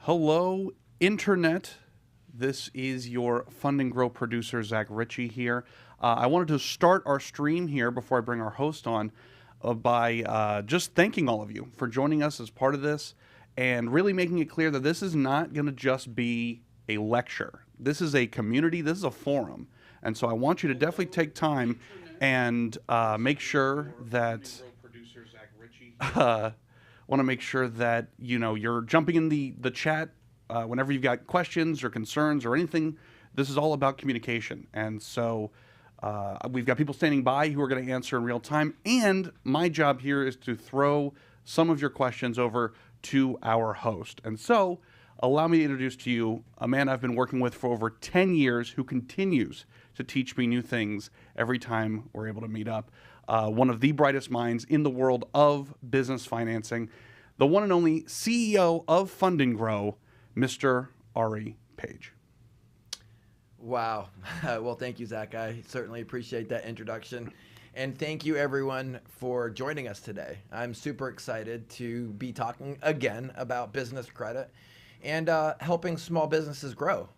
Hello, Internet. This is your Fund and Grow producer, Zach Ritchie here. I wanted to start our stream here before I bring our host on by just thanking all of you for joining us as part of this and really making it clear that this is not going to just be a lecture. This is a community, this is a forum. And so I want you to definitely take time and make sure that want to make sure that you're jumping in the chat whenever you've got questions or concerns or anything. This is all about communication, and so we've got people standing by who are going to answer in real time. And my job here is to throw some of your questions over to our host. And so, allow me to introduce to you a man I've been working with for over 10 years who continues to teach me new things every time we're able to meet up. One of the brightest minds in the world of business financing, the one and only CEO of Fund&Grow, Mr. Ari Page. Wow. Well, thank you, Zach. I certainly appreciate that introduction. And thank you, everyone, for joining us today. I'm super excited to be talking again about business credit and helping small businesses grow.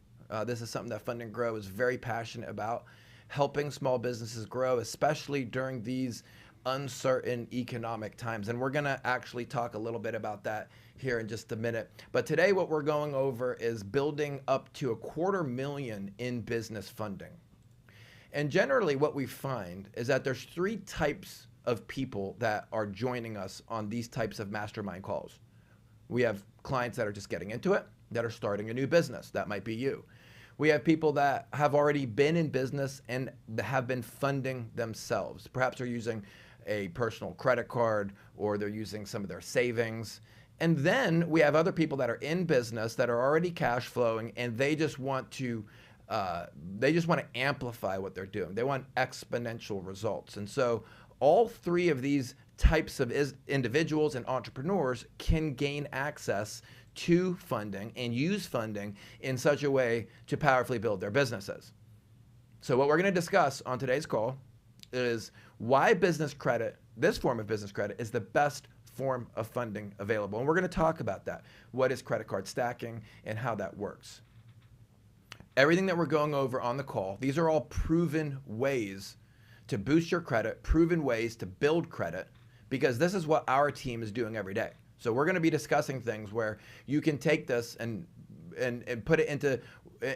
This is something that Fund&Grow is very passionate about. Helping small businesses grow, especially during these uncertain economic times. And we're going to actually talk a little bit about that here in just a minute. But today what we're going over is building up to $250,000 in business funding. And generally what we find is that there's three types of people that are joining us on these types of mastermind calls. We have clients that are just getting into it, that are starting a new business. That might be you. We have people that have already been in business and have been funding themselves. Perhaps they're using a personal credit card or they're using some of their savings. And then we have other people that are in business that are already cash flowing and they just want to amplify what they're doing. They want exponential results. And so all three of these types of individuals and entrepreneurs can gain access to funding and use funding in such a way to powerfully build their businesses. So what we're going to discuss on today's call is why business credit, this form of business credit, is the best form of funding available. And we're going to talk about that. What is credit card stacking and how that works? Everything that we're going over on the call, these are all proven ways to boost your credit, proven ways to build credit, because this is what our team is doing every day. So we're going to be discussing things where you can take this and put it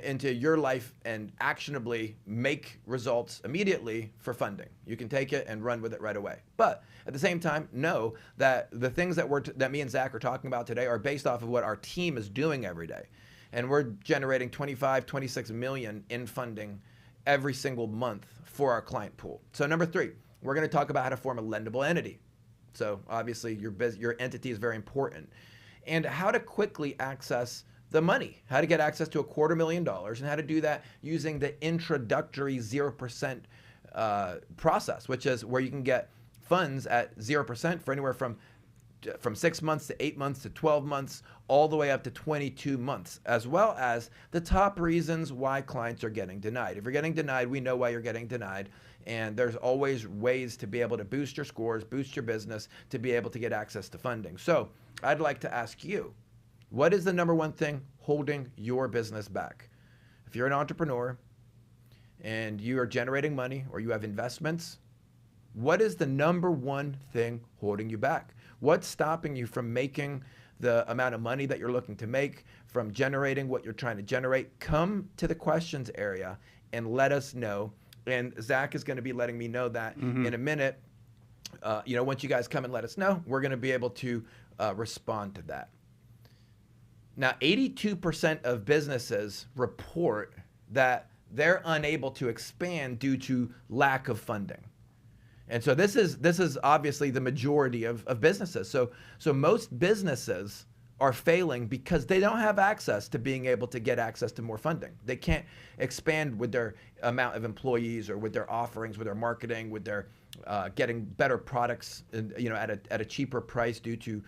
into your life and actionably make results immediately for funding. You can take it and run with it right away. But at the same time, know that the things that me and Zach are talking about today are based off of what our team is doing every day. And we're generating 26 million in funding every single month for our client pool. So number three, we're going to talk about how to form a lendable entity. So obviously your entity is very important. And how to quickly access the money, how to get access to $250,000 and how to do that using the introductory 0% process, which is where you can get funds at 0% for anywhere from 6 months to 8 months to 12 months, all the way up to 22 months, as well as the top reasons why clients are getting denied. If you're getting denied, we know why you're getting denied. And there's always ways to be able to boost your scores, boost your business, to be able to get access to funding. So I'd like to ask you, what is the number one thing holding your business back? If you're an entrepreneur and you are generating money or you have investments, what is the number one thing holding you back? What's stopping you from making the amount of money that you're looking to make, from generating what you're trying to generate? Come to the questions area and let us know. And Zach is going to be letting me know that in a minute. Once you guys come and let us know, we're going to be able to respond to that. Now, 82% of businesses report that they're unable to expand due to lack of funding. And so this is obviously the majority of businesses. So most businesses are failing because they don't have access to being able to get access to more funding. They can't expand with their amount of employees or with their offerings, with their marketing, with their getting better products, at a cheaper price due to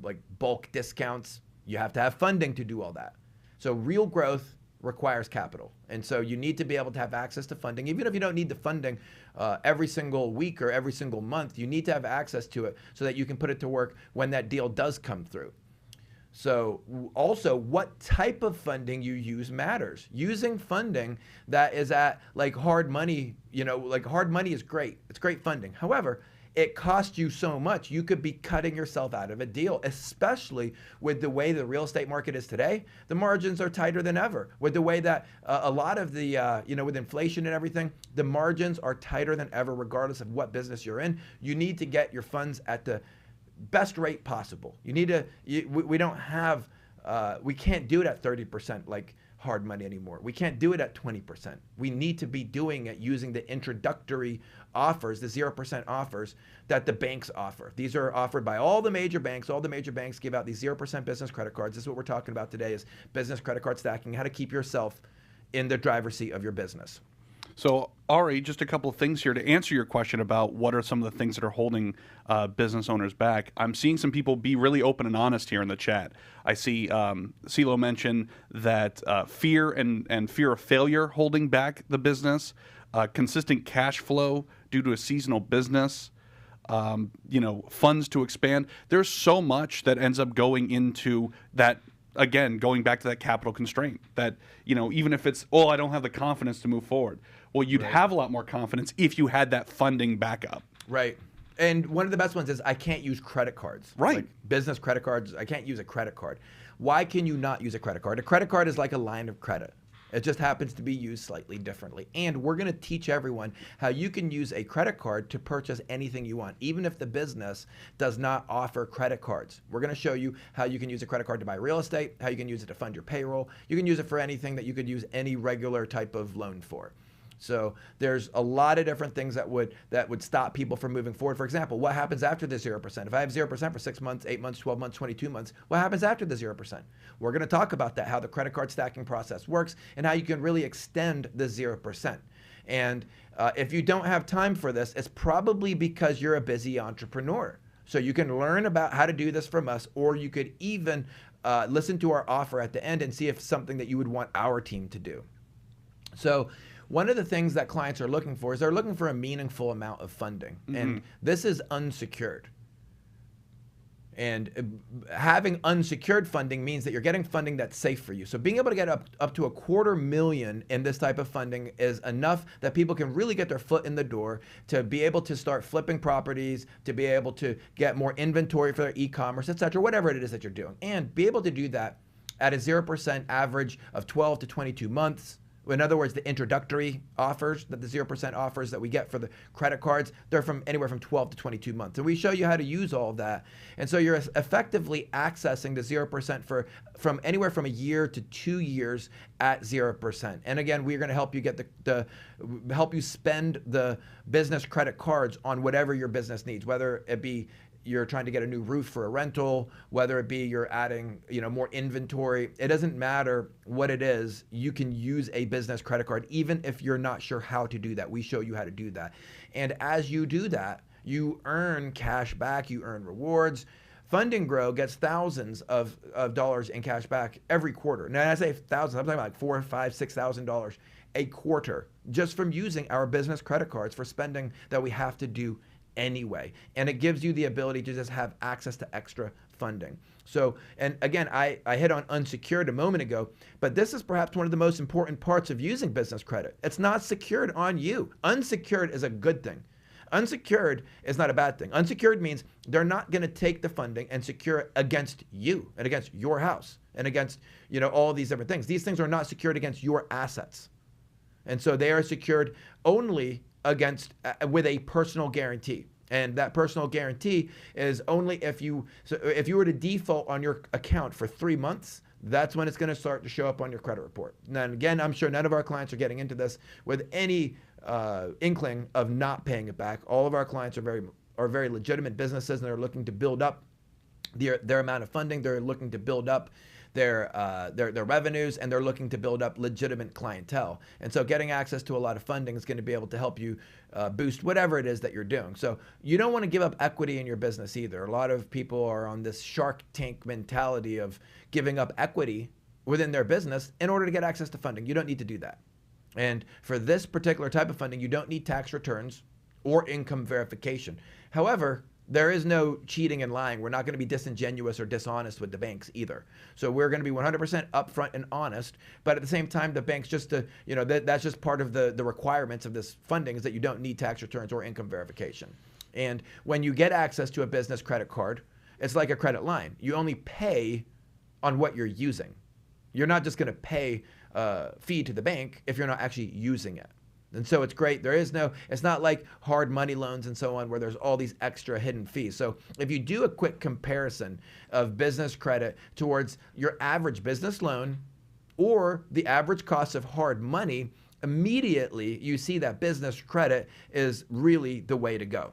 like bulk discounts. You have to have funding to do all that. So real growth requires capital. And so you need to be able to have access to funding. Even if you don't need the funding every single week or every single month, you need to have access to it so that you can put it to work when that deal does come through. So also what type of funding you use matters. Using funding that is at like hard money, like hard money is great. It's great funding. However, it costs you so much, you could be cutting yourself out of a deal, especially with the way the real estate market is today. The margins are tighter than ever. With the way that a lot of the, with inflation and everything, the margins are tighter than ever, regardless of what business you're in. You need to get your funds at the best rate possible. You need to, we don't have, we can't do it at 30% like hard money anymore. We can't do it at 20%. We need to be doing it using the introductory offers, the 0% offers that the banks offer. These are offered by all the major banks. All the major banks give out these 0% business credit cards. This is what we're talking about today, is business credit card stacking, how to keep yourself in the driver's seat of your business. So, Ari, just a couple of things here to answer your question about what are some of the things that are holding business owners back. I'm seeing some people be really open and honest here in the chat. I see CeeLo mention that fear and fear of failure holding back the business, consistent cash flow due to a seasonal business, funds to expand. There's so much that ends up going into that. Again, going back to that capital constraint, that, even if it's, I don't have the confidence to move forward. Well, you'd have a lot more confidence if you had that funding backup. Right. And one of the best ones is I can't use credit cards. Right. Like business credit cards, I can't use a credit card. Why can you not use a credit card? A credit card is like a line of credit. It just happens to be used slightly differently. And we're going to teach everyone how you can use a credit card to purchase anything you want, even if the business does not offer credit cards. We're going to show you how you can use a credit card to buy real estate, how you can use it to fund your payroll. You can use it for anything that you could use any regular type of loan for. So there's a lot of different things that would stop people from moving forward. For example, what happens after the 0%? If I have 0% for 6 months, 8 months, 12 months, 22 months, what happens after the 0%? We're going to talk about that, how the credit card stacking process works and how you can really extend the 0%. And if you don't have time for this, it's probably because you're a busy entrepreneur. So you can learn about how to do this from us, or you could even listen to our offer at the end and see if it's something that you would want our team to do. So one of the things that clients are looking for is they're looking for a meaningful amount of funding. Mm-hmm. And this is unsecured. And having unsecured funding means that you're getting funding that's safe for you. So being able to get up to $250,000 in this type of funding is enough that people can really get their foot in the door to be able to start flipping properties, to be able to get more inventory for their e-commerce, et cetera, whatever it is that you're doing. And be able to do that at a 0% average of 12 to 22 months. In other words, the introductory offers, that the 0% offers that we get for the credit cards, they're from anywhere from 12 to 22 months. And we show you how to use all of that. And so you're effectively accessing the 0% from anywhere from a year to 2 years at 0%. And again, we're going to help you get help you spend the business credit cards on whatever your business needs, whether it be you're trying to get a new roof for a rental, whether it be you're adding, more inventory. It doesn't matter what it is. You can use a business credit card, even if you're not sure how to do that. We show you how to do that. And as you do that, you earn cash back, you earn rewards. Fund&Grow gets thousands of dollars in cash back every quarter. Now, I say thousands, I'm talking about like $4,000, $5,000, $6,000 a quarter just from using our business credit cards for spending that we have to do anyway. And it gives you the ability to just have access to extra funding. So, and again, I hit on unsecured a moment ago, but this is perhaps one of the most important parts of using business credit. It's not secured on you. Unsecured is a good thing. Unsecured is not a bad thing. Unsecured means they're not going to take the funding and secure it against you and against your house and against, all these different things. These things are not secured against your assets. And so they are secured only against with a personal guarantee. And that personal guarantee is only if you were to default on your account for 3 months, that's when it's going to start to show up on your credit report. And again, I'm sure none of our clients are getting into this with any inkling of not paying it back. All of our clients are very legitimate businesses, and they're looking to build up their amount of funding. They're looking to build up their revenues, and they're looking to build up legitimate clientele. And so getting access to a lot of funding is going to be able to help you boost whatever it is that you're doing. So you don't want to give up equity in your business either. A lot of people are on this Shark Tank mentality of giving up equity within their business in order to get access to funding. You don't need to do that. And for this particular type of funding, you don't need tax returns or income verification. However, There is no cheating and lying. We're not going to be disingenuous or dishonest with the banks either. So we're going to be 100% upfront and honest. But at the same time, the banks just to, that's just part of the requirements of this funding is that you don't need tax returns or income verification. And when you get access to a business credit card, it's like a credit line. You only pay on what you're using. You're not just going to pay a fee to the bank if you're not actually using it. And so it's great. It's not like hard money loans and so on where there's all these extra hidden fees. So if you do a quick comparison of business credit towards your average business loan or the average cost of hard money, immediately you see that business credit is really the way to go.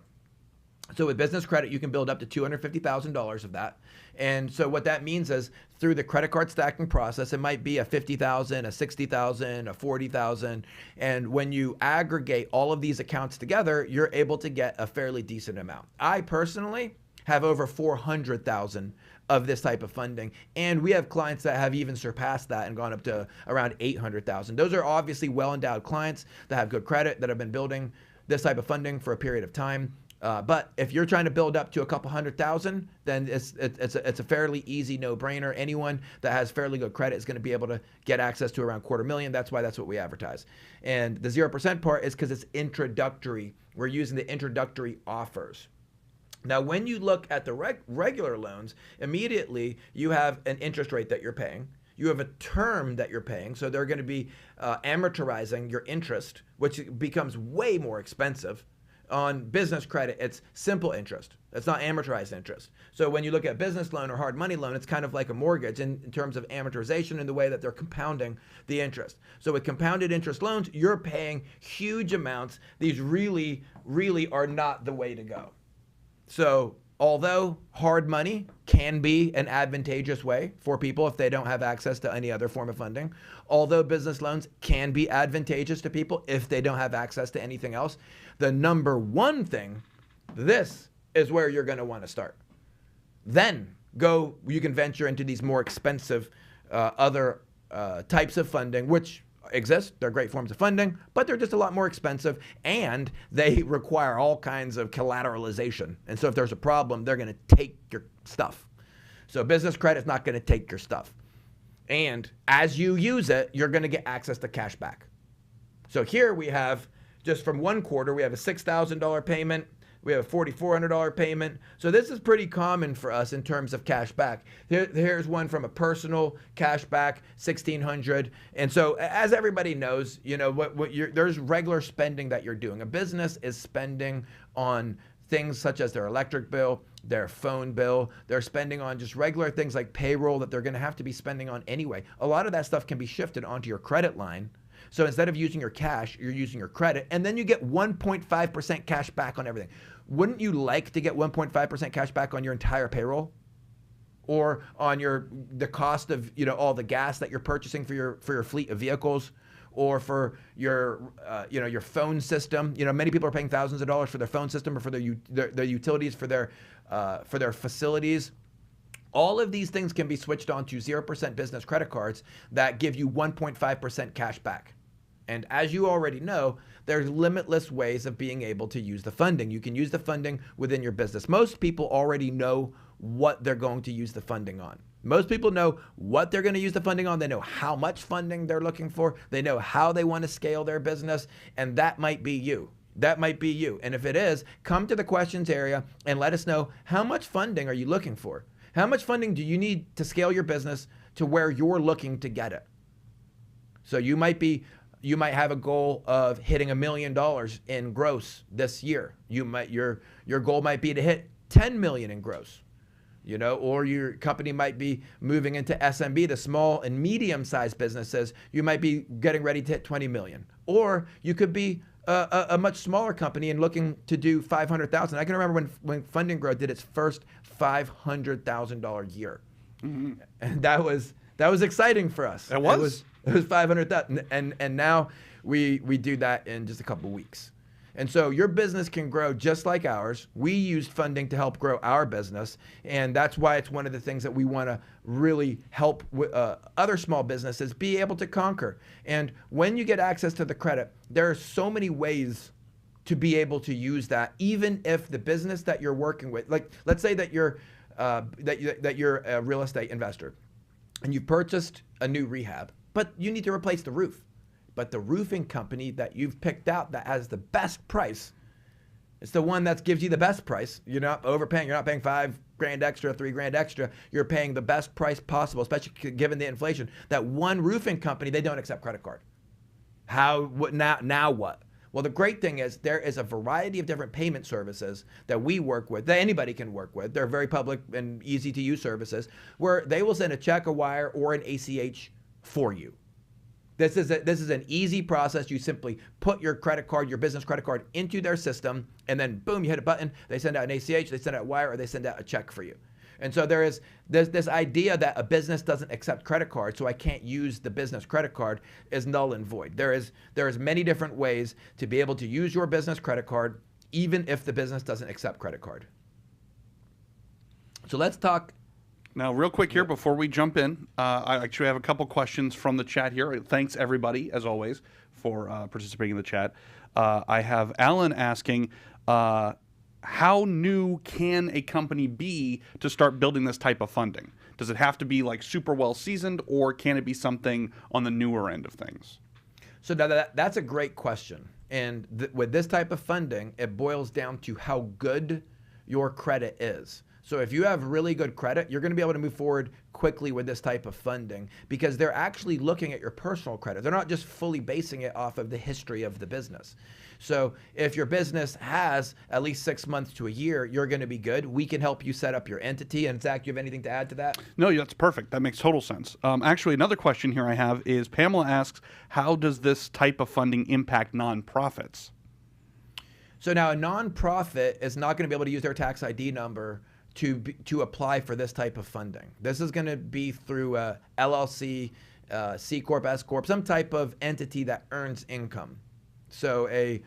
So with business credit, you can build up to $250,000 of that. And so what that means is through the credit card stacking process, it might be a $50,000, a $60,000, a $40,000. And when you aggregate all of these accounts together, you're able to get a fairly decent amount. I personally have over 400,000 of this type of funding. And we have clients that have even surpassed that and gone up to around 800,000. Those are obviously well-endowed clients that have good credit, that have been building this type of funding for a period of time. But if you're trying to build up to a couple 100,000, then it's a fairly easy no-brainer. Anyone that has fairly good credit is going to be able to get access to around $250,000. That's why that's what we advertise. And the 0% part is because it's introductory. We're using the introductory offers. Now, when you look at the regular loans, immediately you have an interest rate that you're paying. You have a term that you're paying, so they're going to be amortizing your interest, which becomes way more expensive. On business credit, it's simple interest. It's not amortized interest. So when you look at business loan or hard money loan, it's kind of like a mortgage in terms of amortization in the way that they're compounding the interest. So with compounded interest loans, you're paying huge amounts. These really, really are not the way to go. So although hard money can be an advantageous way for people if they don't have access to any other form of funding, although business loans can be advantageous to people if they don't have access to anything else, the number one thing, this is where you're going to want to start. Then you can venture into these more expensive other types of funding, which exist. They're great forms of funding, but they're just a lot more expensive and they require all kinds of collateralization. And so if there's a problem, they're going to take your stuff. So business credit is not going to take your stuff. And as you use it, you're going to get access to cash back. So here we have, just from one quarter, we have a $6,000 payment. We have a $4,400 payment. So this is pretty common for us in terms of cash back. Here's one from a personal cash back, $1,600. And so as everybody knows, there's regular spending that you're doing. A business is spending on things such as their electric bill, their phone bill. They're spending on just regular things like payroll that they're going to have to be spending on anyway. A lot of that stuff can be shifted onto your credit line. So instead of using your cash, you're using your credit, and then you get 1.5% cash back on everything. Wouldn't you like to get 1.5% cash back on your entire payroll? Or on the cost of all the gas that you're purchasing for your fleet of vehicles, or for your phone system? Many people are paying thousands of dollars for their phone system or for their utilities for their facilities. All of these things can be switched on to 0% business credit cards that give you 1.5% cash back. And as you already know, there's limitless ways of being able to use the funding. You can use the funding within your business. Most people already know what they're going to use the funding on. Most people know what they're going to use the funding on. They know how much funding they're looking for. They know how they want to scale their business. And that might be you. That might be you. And if it is, come to the questions area and let us know, how much funding are you looking for? How much funding do you need to scale your business to where you're looking to get it? So you might have a goal of hitting $1 million in gross this year. Your goal might be to hit 10 million in gross, or your company might be moving into SMB, the small and medium-sized businesses. You might be getting ready to hit 20 million, or you could be a much smaller company and looking to do 500,000. I can remember when Fund&Grow did its first $500,000 year, and that was exciting for us. It was 500,000, and now we do that in just a couple of weeks. And so your business can grow just like ours. We used funding to help grow our business, and that's why it's one of the things that we want to really help other small businesses be able to conquer. And when you get access to the credit, there are so many ways to be able to use that, even if the business that you're working with, like let's say that you're a real estate investor and you've purchased a new rehab, but you need to replace the roof. But the roofing company that you've picked out that has the best price, it's the one that gives you the best price. You're not overpaying. You're not paying $5,000 extra, $3,000 extra. You're paying the best price possible, especially given the inflation. That one roofing company, they don't accept credit card. Now what? Well, the great thing is there is a variety of different payment services that we work with, that anybody can work with. They're very public and easy to use services where they will send a check, a wire, or an ACH for you. This is an easy process. You simply put your credit card, your business credit card, into their system, and then boom, you hit a button. They send out an ACH, they send out a wire, or they send out a check for you. And so there's this idea that a business doesn't accept credit cards, so I can't use the business credit card, is null and void. There is many different ways to be able to use your business credit card, even if the business doesn't accept credit card. So let's talk. Now, real quick here before we jump in, I actually have a couple questions from the chat here. Thanks, everybody, as always, for participating in the chat. I have Alan asking, how new can a company be to start building this type of funding? Does it have to be like super well seasoned, or can it be something on the newer end of things? So that's a great question. And with this type of funding, it boils down to how good your credit is. So if you have really good credit, you're going to be able to move forward quickly with this type of funding because they're actually looking at your personal credit. They're not just fully basing it off of the history of the business. So if your business has at least 6 months to a year, you're going to be good. We can help you set up your entity. And Zach, do you have anything to add to that? No, that's perfect. That makes total sense. Actually, another question here I have is Pamela asks, how does this type of funding impact nonprofits? So now a nonprofit is not going to be able to use their tax ID number to apply for this type of funding. This is going to be through a LLC, C Corp, S Corp, some type of entity that earns income. So a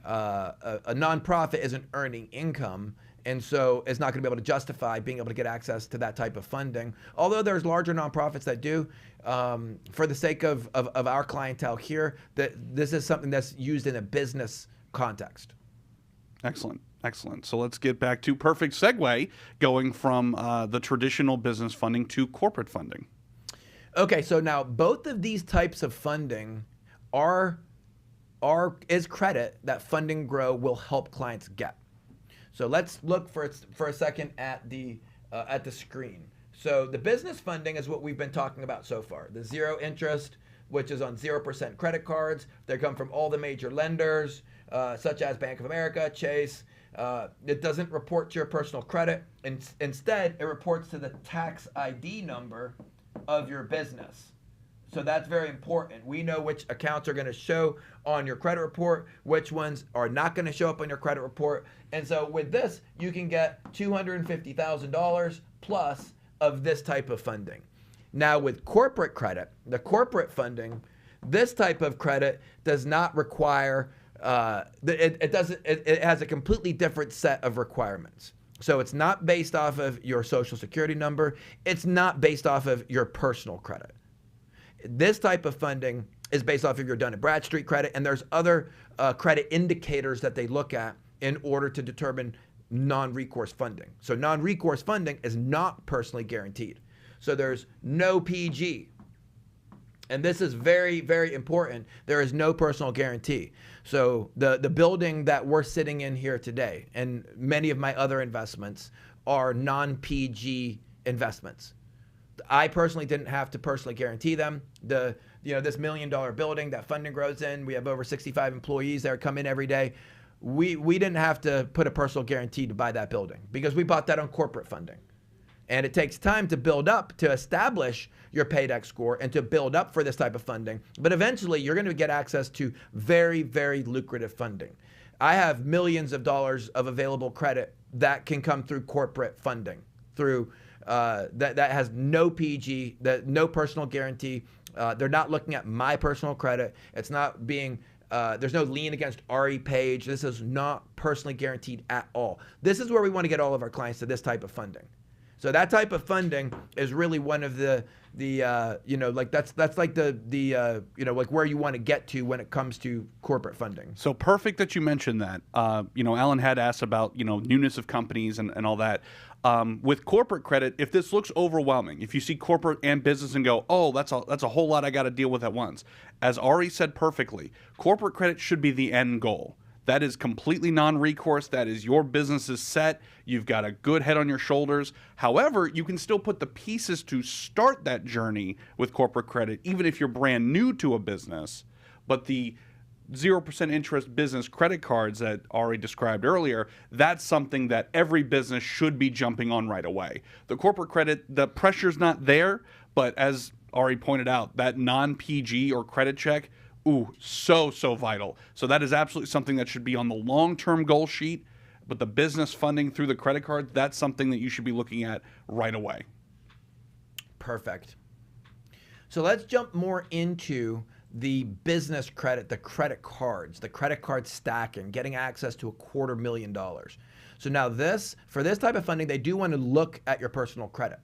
nonprofit isn't earning income, and so it's not going to be able to justify being able to get access to that type of funding. Although there's larger nonprofits that do, for the sake of our clientele here, that this is something that's used in a business context. Excellent. Excellent. So let's get back to perfect segue going from the traditional business funding to corporate funding. Okay, so now both of these types of funding is credit that Fund&Grow will help clients get. So let's look for a second at the screen. So the business funding is what we've been talking about so far. The zero interest, which is on 0% credit cards. They come from all the major lenders, such as Bank of America, Chase. It doesn't report to your personal credit. Instead, it reports to the tax ID number of your business. So that's very important. We know which accounts are going to show on your credit report, which ones are not going to show up on your credit report. And so with this, you can get $250,000 plus of this type of funding. Now with corporate credit, the corporate funding, this type of credit does not require it has a completely different set of requirements. So it's not based off of your social security number. It's not based off of your personal credit. This type of funding is based off of your Dun & Bradstreet credit, and there's other credit indicators that they look at in order to determine non-recourse funding. So non-recourse funding is not personally guaranteed. So there's no PG. And this is very, very important. There is no personal guarantee. So the building that we're sitting in here today and many of my other investments are non-PG investments. I personally didn't have to personally guarantee them. This $1 million building that Fund&Grow's in, we have over 65 employees that come in every day. We didn't have to put a personal guarantee to buy that building because we bought that on corporate funding. And it takes time to build up, to establish your paydex score and to build up for this type of funding. But eventually, you're going to get access to very, very lucrative funding. I have millions of dollars of available credit that can come through corporate funding, through that has no PG, no personal guarantee. They're not looking at my personal credit. It's not being, there's no lien against Ari Page. This is not personally guaranteed at all. This is where we want to get all of our clients to this type of funding. So that type of funding is really one of the like that's like the like where you want to get to when it comes to corporate funding. So perfect that you mentioned that. Alan had asked about, newness of companies and all that. With corporate credit, if this looks overwhelming, if you see corporate and business and go, oh, that's a whole lot I got to deal with at once. As Ari said perfectly, corporate credit should be the end goal. That is completely non-recourse. That is your business is set. You've got a good head on your shoulders. However, you can still put the pieces to start that journey with corporate credit, even if you're brand new to a business. But the 0% interest business credit cards that Ari described earlier, that's something that every business should be jumping on right away. The corporate credit, the pressure's not there, but as Ari pointed out, that non-PG or credit check, so vital. So that is absolutely something that should be on the long-term goal sheet, but the business funding through the credit card, that's something that you should be looking at right away. Perfect. So let's jump more into the business credit, the credit cards, the credit card stacking, getting access to $250,000. So now for this type of funding, they do want to look at your personal credit.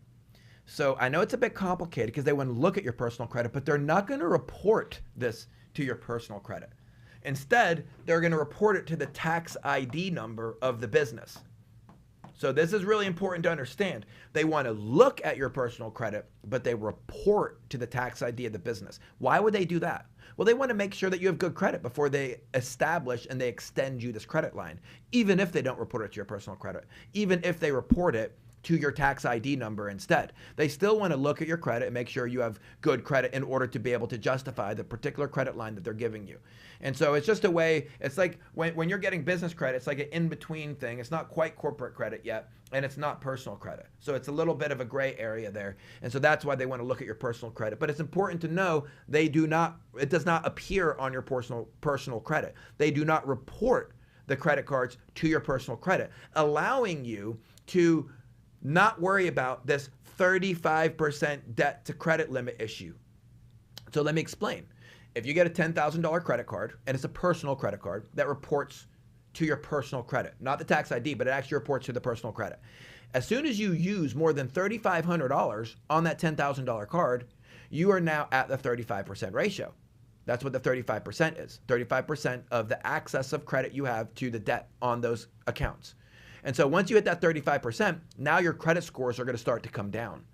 So I know it's a bit complicated because they want to look at your personal credit, but they're not going to report this to your personal credit. Instead, they're going to report it to the tax ID number of the business. So this is really important to understand. They want to look at your personal credit, but they report to the tax ID of the business. Why would they do that? Well, they want to make sure that you have good credit before they establish and they extend you this credit line, even if they don't report it to your personal credit, even if they report it to your tax ID number instead. They still want to look at your credit and make sure you have good credit in order to be able to justify the particular credit line that they're giving you. And so it's just a way, it's like when you're getting business credit, it's like an in-between thing. It's not quite corporate credit yet, and it's not personal credit. So it's a little bit of a gray area there. And so that's why they want to look at your personal credit. But it's important to know it does not appear on your personal credit. They do not report the credit cards to your personal credit, allowing you to not worry about this 35% debt to credit limit issue. So let me explain. If you get a $10,000 credit card, and it's a personal credit card that reports to your personal credit, not the tax ID, but it actually reports to the personal credit. As soon as you use more than $3,500 on that $10,000 card, you are now at the 35% ratio. That's what the 35% is. 35% of the access of credit you have to the debt on those accounts. And so once you hit that 35%, now your credit scores are going to start to come down.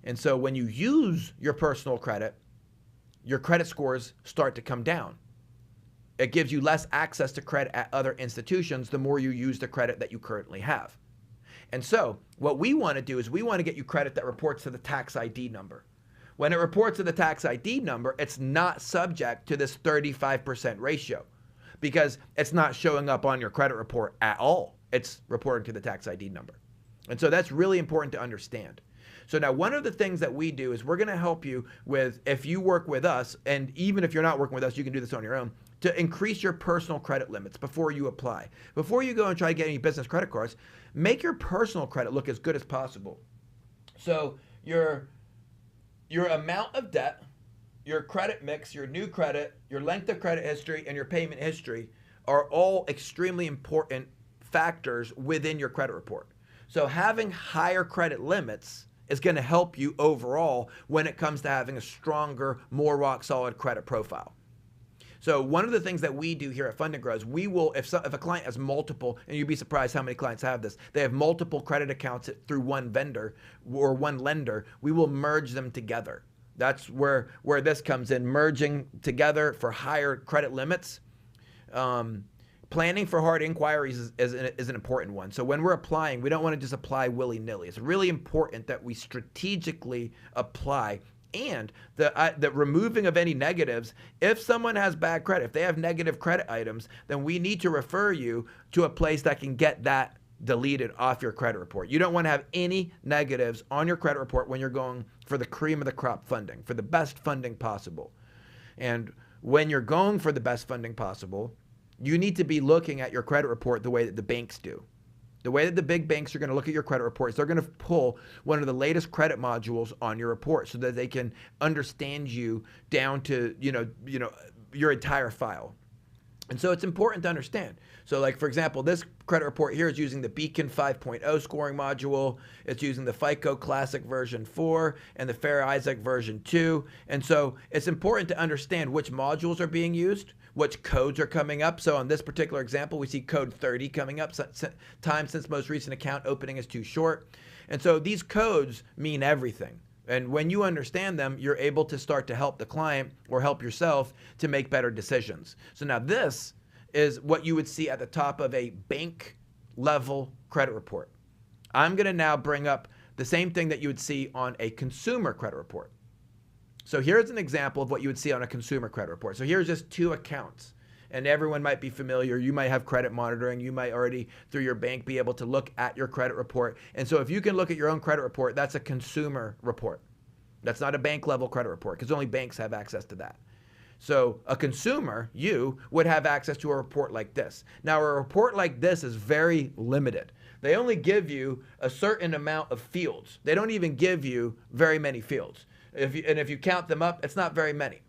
And so when you use your personal credit, your credit scores start to come down. It gives you less access to credit at other institutions the more you use the credit that you currently have. And so what we want to do is we want to get you credit that reports to the tax ID number. When it reports to the tax ID number, it's not subject to this 35% ratio because it's not showing up on your credit report at all. It's reporting to the tax ID number. And so that's really important to understand. So now one of the things that we do is we're going to help you with, if you work with us, and even if you're not working with us, you can do this on your own, to increase your personal credit limits before you apply. Before you go and try to get any business credit cards, make your personal credit look as good as possible. So your amount of debt, your credit mix, your new credit, your length of credit history, and your payment history are all extremely important factors within your credit report. So having higher credit limits is going to help you overall when it comes to having a stronger, more rock solid credit profile. So one of the things that we do here at Fund&Grow is we will, if a client has multiple, and you'd be surprised how many clients have this, they have multiple credit accounts through one vendor or one lender, we will merge them together. That's where this comes in, merging together for higher credit limits. Planning for hard inquiries is an important one. So when we're applying, we don't want to just apply willy-nilly. It's really important that we strategically apply, and the removing of any negatives. If someone has bad credit, if they have negative credit items, then we need to refer you to a place that can get that deleted off your credit report. You don't want to have any negatives on your credit report when you're going for the cream of the crop funding, for the best funding possible. And when you're going for the best funding possible, you need to be looking at your credit report the way that the banks do. The way that the big banks are going to look at your credit reports, they're going to pull one of the latest credit modules on your report so that they can understand you down to your entire file. And so it's important to understand. So like, for example, this credit report here is using the Beacon 5.0 scoring module. It's using the FICO Classic version 4 and the Fair Isaac version 2. And so it's important to understand which modules are being used, which codes are coming up. So on this particular example, we see code 30 coming up, time since most recent account opening is too short. And so these codes mean everything. And when you understand them, you're able to start to help the client or help yourself to make better decisions. So now this is what you would see at the top of a bank level credit report. I'm going to now bring up the same thing that you would see on a consumer credit report. So here's an example of what you would see on a consumer credit report. So here's just 2 accounts. And everyone might be familiar. You might have credit monitoring. You might already, through your bank, be able to look at your credit report. And so if you can look at your own credit report, that's a consumer report. That's not a bank level credit report because only banks have access to that. So a consumer, you, would have access to a report like this. Now, a report like this is very limited. They only give you a certain amount of fields. They don't even give you very many fields. If you count them up, it's not very many.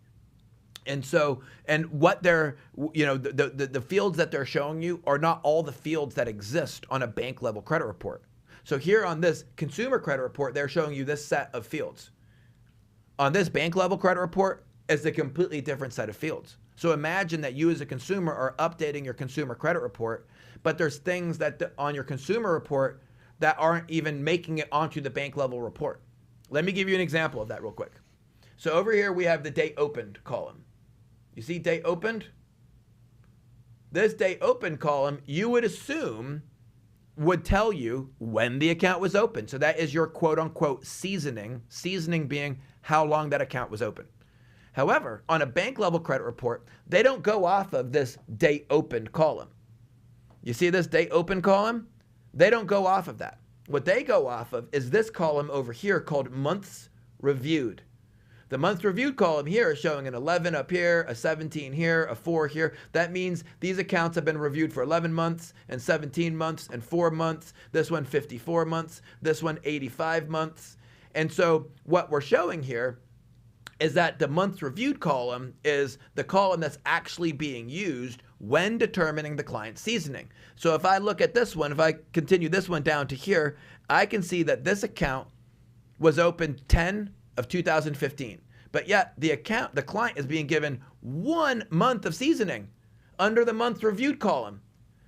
And so, and what they're, the fields that they're showing you are not all the fields that exist on a bank level credit report. So here on this consumer credit report, they're showing you this set of fields. On this bank level credit report, it's a completely different set of fields. So imagine that you as a consumer are updating your consumer credit report, but there's things that on your consumer report that aren't even making it onto the bank level report. Let me give you an example of that real quick. So over here, we have the date opened column. You see date opened? This date opened column, you would assume would tell you when the account was open. So that is your quote unquote seasoning being how long that account was open. However, on a bank level credit report, they don't go off of this date opened column. You see this date open column? They don't go off of that. What they go off of is this column over here called months reviewed. The month reviewed column here is showing an 11 up here, a 17 here, a 4 here. That means these accounts have been reviewed for 11 months and 17 months and 4 months. This one 54 months, this one 85 months. And so what we're showing here is that the month reviewed column is the column that's actually being used when determining the client's seasoning. So if I look at this one, if I continue this one down to here, I can see that this account was opened 10 of 2015, but yet the client is being given 1 month of seasoning under the month reviewed column.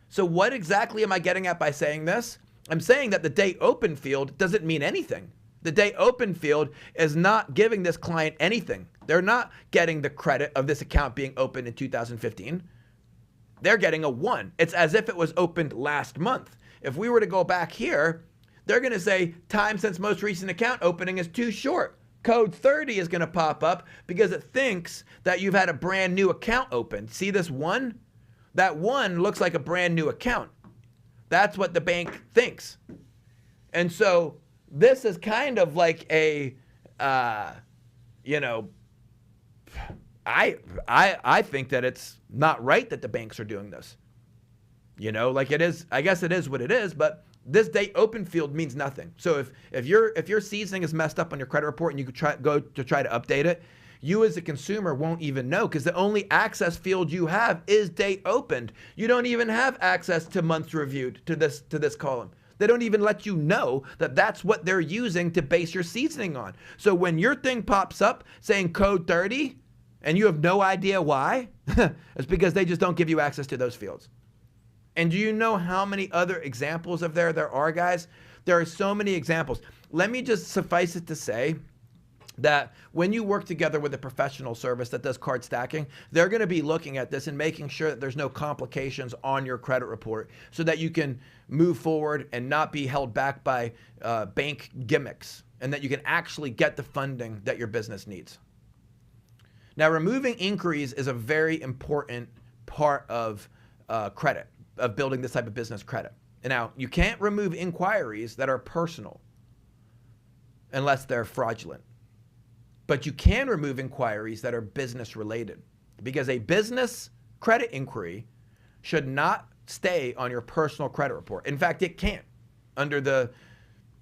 So what exactly am I getting at by saying this? I'm saying that the date open field doesn't mean anything. The date open field is not giving this client anything. They're not getting the credit of this account being opened in 2015. They're getting a 1. It's as if it was opened last month. If we were to go back here, they're going to say time since most recent account opening is too short. Code 30 is going to pop up because it thinks that you've had a brand new account opened. See this 1? That 1 looks like a brand new account. That's what the bank thinks. And so this is kind of like a, I think that it's not right that the banks are doing this. Like it is, I guess it is what it is, but this date open field means nothing. So if your seasoning is messed up on your credit report and you could go to try to update it, you as a consumer won't even know because the only access field you have is date opened. You don't even have access to months reviewed to this column. They don't even let you know that that's what they're using to base your seasoning on. So when your thing pops up saying code 30 and you have no idea why, it's because they just don't give you access to those fields. And do you know how many other examples of there are, guys? There are so many examples. Let me just suffice it to say that when you work together with a professional service that does card stacking, they're going to be looking at this and making sure that there's no complications on your credit report so that you can move forward and not be held back by bank gimmicks and that you can actually get the funding that your business needs. Now, removing inquiries is a very important part of credit, of building this type of business credit. And now, you can't remove inquiries that are personal unless they're fraudulent. But you can remove inquiries that are business related because a business credit inquiry should not stay on your personal credit report. In fact, it can't. Under the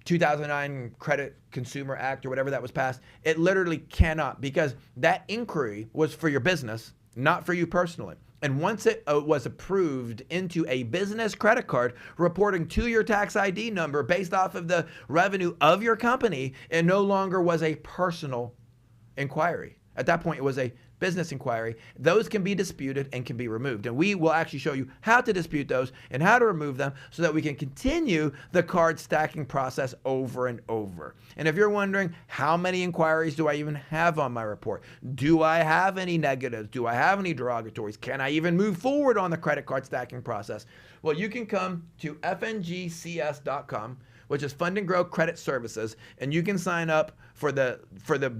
2009 Credit Consumer Act or whatever that was passed, it literally cannot because that inquiry was for your business, not for you personally. And once it was approved into a business credit card reporting to your tax ID number based off of the revenue of your company, it no longer was a personal inquiry. At that point, it was a business inquiry. Those can be disputed and can be removed. And we will actually show you how to dispute those and how to remove them so that we can continue the card stacking process over and over. And if you're wondering, how many inquiries do I even have on my report? Do I have any negatives? Do I have any derogatories? Can I even move forward on the credit card stacking process? Well, you can come to fndgcs.com, which is Fund and Grow Credit Services, and you can sign up for the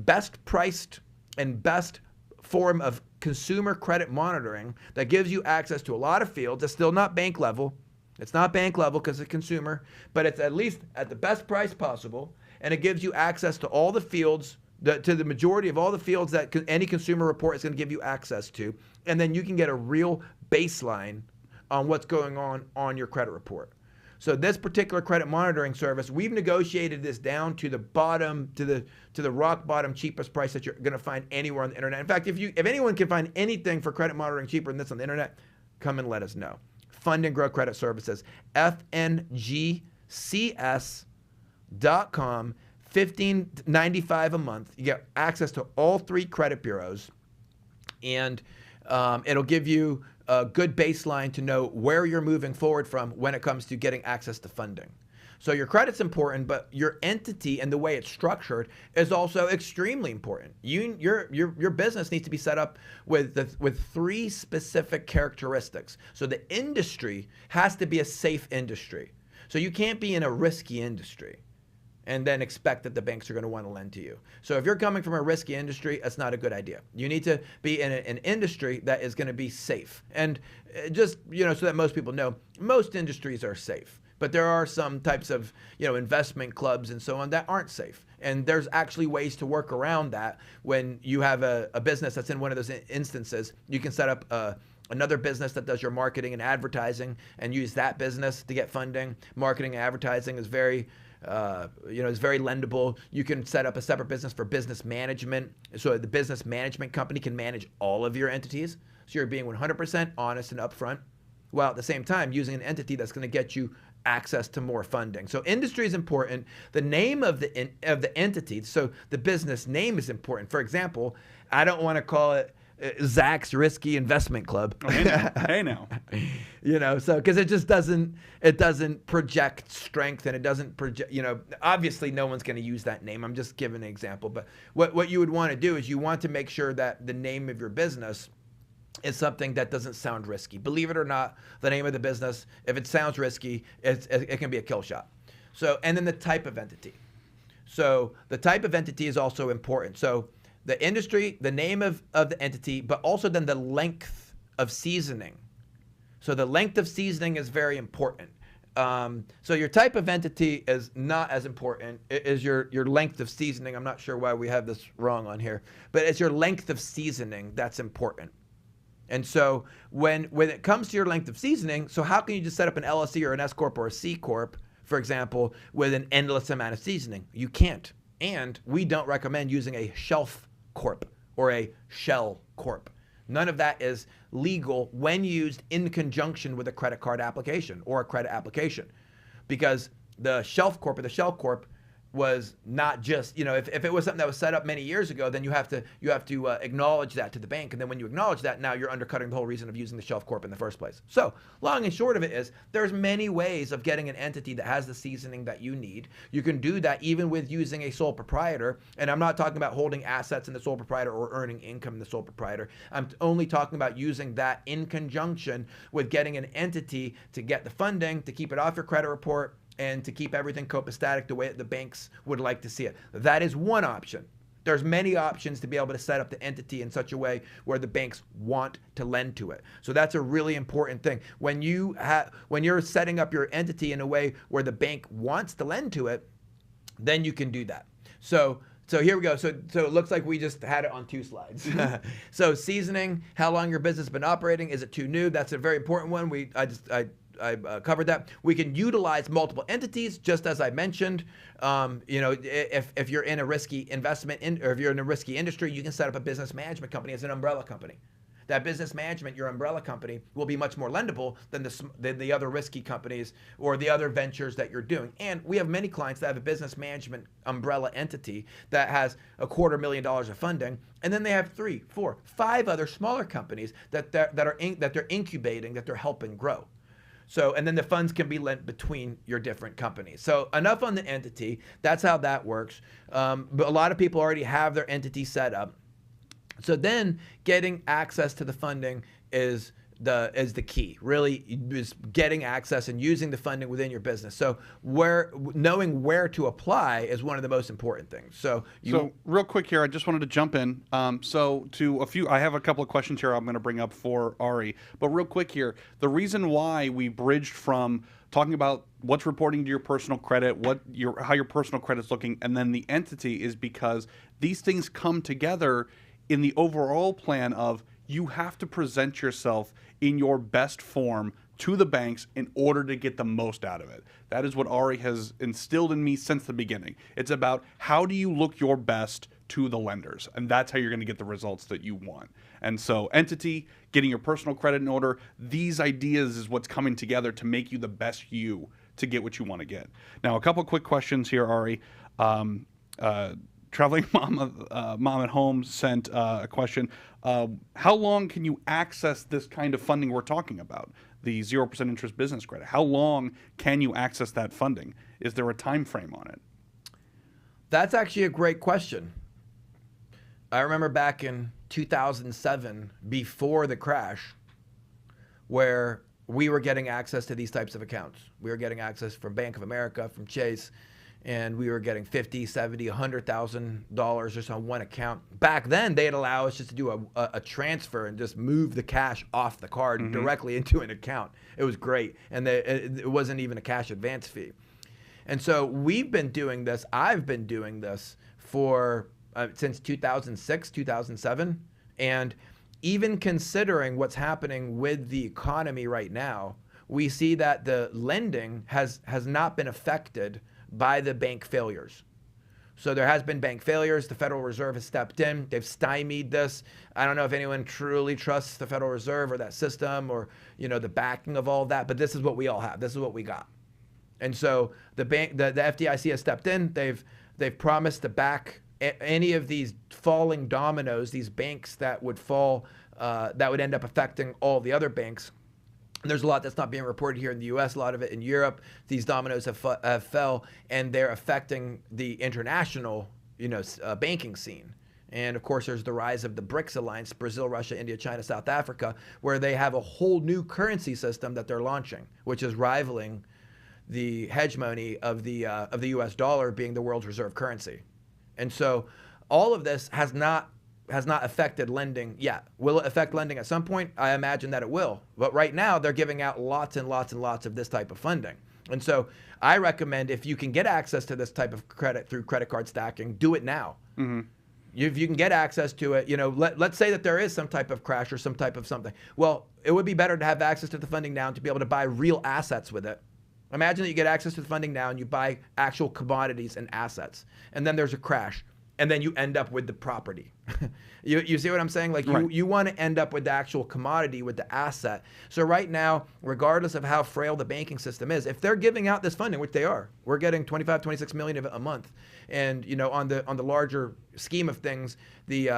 best priced and best form of consumer credit monitoring that gives you access to a lot of fields. It's still not bank level. It's not bank level because it's consumer, but it's at least at the best price possible, and it gives you access to all the fields, to the majority of all the fields that any consumer report is going to give you access to, and then you can get a real baseline on what's going on your credit report. So this particular credit monitoring service, we've negotiated this down to the bottom, to the rock bottom cheapest price that you're going to find anywhere on the internet. In fact, if anyone can find anything for credit monitoring cheaper than this on the internet, come and let us know. Fund and Grow Credit Services, fndgcs.com, $15.95 a month. You get access to all 3 credit bureaus, and it'll give you a good baseline to know where you're moving forward from when it comes to getting access to funding. So your credit's important, but your entity and the way it's structured is also extremely important. Your business needs to be set up with 3 specific characteristics. So the industry has to be a safe industry. So you can't be in a risky industry and then expect that the banks are going to want to lend to you. So if you're coming from a risky industry, that's not a good idea. You need to be in an industry that is going to be safe. And just, so that most people know, most industries are safe. But there are some types of, investment clubs and so on that aren't safe. And there's actually ways to work around that. When you have a business that's in one of those instances, you can set up another business that does your marketing and advertising and use that business to get funding. Marketing and advertising is very lendable. You can set up a separate business for business management. So the business management company can manage all of your entities. So you're being 100% honest and upfront, while at the same time using an entity that's going to get you access to more funding. So industry is important. The name of the entity, so the business name is important. For example, I don't want to call it Zach's Risky Investment Club. Oh, hey now. So because it just doesn't project strength, and it doesn't project, obviously no one's going to use that name. I'm just giving an example. But what you would want to do is you want to make sure that the name of your business is something that doesn't sound risky. Believe it or not, the name of the business, if it sounds risky, it can be a kill shot. So, and then the type of entity. So the type of entity is also important. So the industry, the name of the entity, but also then the length of seasoning. So the length of seasoning is very important. So your type of entity is not as important. It is your length of seasoning. I'm not sure why we have this wrong on here, but it's your length of seasoning that's important. And so when it comes to your length of seasoning, so how can you just set up an LLC or an S Corp or a C Corp, for example, with an endless amount of seasoning? You can't. And we don't recommend using a shelf corp or a shell corp. None of that is legal when used in conjunction with a credit card application or a credit application, because the shelf corp or the shell corp was not just, if it was something that was set up many years ago, then you have to acknowledge that to the bank. And then when you acknowledge that, now you're undercutting the whole reason of using the shelf corp in the first place. So long and short of it is there's many ways of getting an entity that has the seasoning that you need. You can do that even with using a sole proprietor. And I'm not talking about holding assets in the sole proprietor or earning income in the sole proprietor. I'm only talking about using that in conjunction with getting an entity to get the funding, to keep it off your credit report, and to keep everything copacetic the way that the banks would like to see it. That is one option. There's many options to be able to set up the entity in such a way where the banks want to lend to it. So that's a really important thing. When you're setting up your entity in a way where the bank wants to lend to it, then you can do that. So here we go. So it looks like we just had it on 2 slides. So seasoning, how long your business has been operating, is it too new? That's a very important one. I covered that. We can utilize multiple entities, just as I mentioned. If you're in a risky investment or if you're in a risky industry, you can set up a business management company as an umbrella company that business management, your umbrella company, will be much more lendable than the other risky companies or the other ventures that you're doing. And we have many clients that have a business management umbrella entity that has $250,000 of funding, and then they have 3, 4, 5 other smaller companies that they're incubating, that they're helping grow. So, and then the funds can be lent between your different companies. So enough on the entity. That's how that works. But a lot of people already have their entity set up. So then getting access to the funding is the key. Really, is getting access and using the funding within your business. So knowing where to apply is one of the most important things. So real quick here, I just wanted to jump in. I have a couple of questions here I'm going to bring up for Ari. But real quick here, the reason why we bridged from talking about what's reporting to your personal credit, how your personal credit's looking, and then the entity is because these things come together in the overall plan of you have to present yourself in your best form to the banks in order to get the most out of it. That is what Ari has instilled in me since the beginning. It's about how do you look your best to the lenders, and that's how you're going to get the results that you want. And so entity, getting your personal credit in order, these ideas is what's coming together to make you the best you to get what you want to get. Now, a couple quick questions here, Ari. Traveling Mom at Home sent a question. How long can you access this kind of funding we're talking about, the 0% interest business credit? How long can you access that funding? Is there a time frame on it? That's actually a great question. I remember back in 2007, before the crash, where we were getting access to these types of accounts. We were getting access from Bank of America, from Chase, and we were getting $50,000, $70,000, $100,000 just on one account. Back then, they'd allow us just to do a transfer and just move the cash off the card directly into an account. It was great, and it wasn't even a cash advance fee. And so we've been doing this. I've been doing this for since 2006, 2007, and even considering what's happening with the economy right now, we see that the lending has not been affected by the bank failures. So there has been bank failures. The Federal Reserve has stepped in. They've stymied this. I don't know if anyone truly trusts the Federal Reserve or that system or the backing of all of that, but this is what we all have. This is what we got. And so the FDIC has stepped in. They've promised to back any of these falling dominoes, these banks that would fall, that would end up affecting all the other banks. There's a lot that's not being reported here in the U.S., a lot of it in Europe. These dominoes have fell, and they're affecting the international, banking scene. And of course, there's the rise of the BRICS alliance: Brazil, Russia, India, China, South Africa, where they have a whole new currency system that they're launching, which is rivaling the hegemony of the U.S. dollar being the world's reserve currency. And so, all of this has not affected lending yet. Will it affect lending at some point? I imagine that it will. But right now, they're giving out lots and lots and lots of this type of funding. And so I recommend, if you can get access to this type of credit through credit card stacking, do it now. Mm-hmm. If you can get access to it, let's say that there is some type of crash or some type of something. Well, it would be better to have access to the funding now and to be able to buy real assets with it. Imagine that you get access to the funding now and you buy actual commodities and assets. And then there's a crash. And then you end up with the property. You see what I'm saying? Like right. you want to end up with the actual commodity, with the asset. So right now, regardless of how frail the banking system is, if they're giving out this funding, which they are, we're getting 25, 26 million of it a month. And on the larger scheme of things, the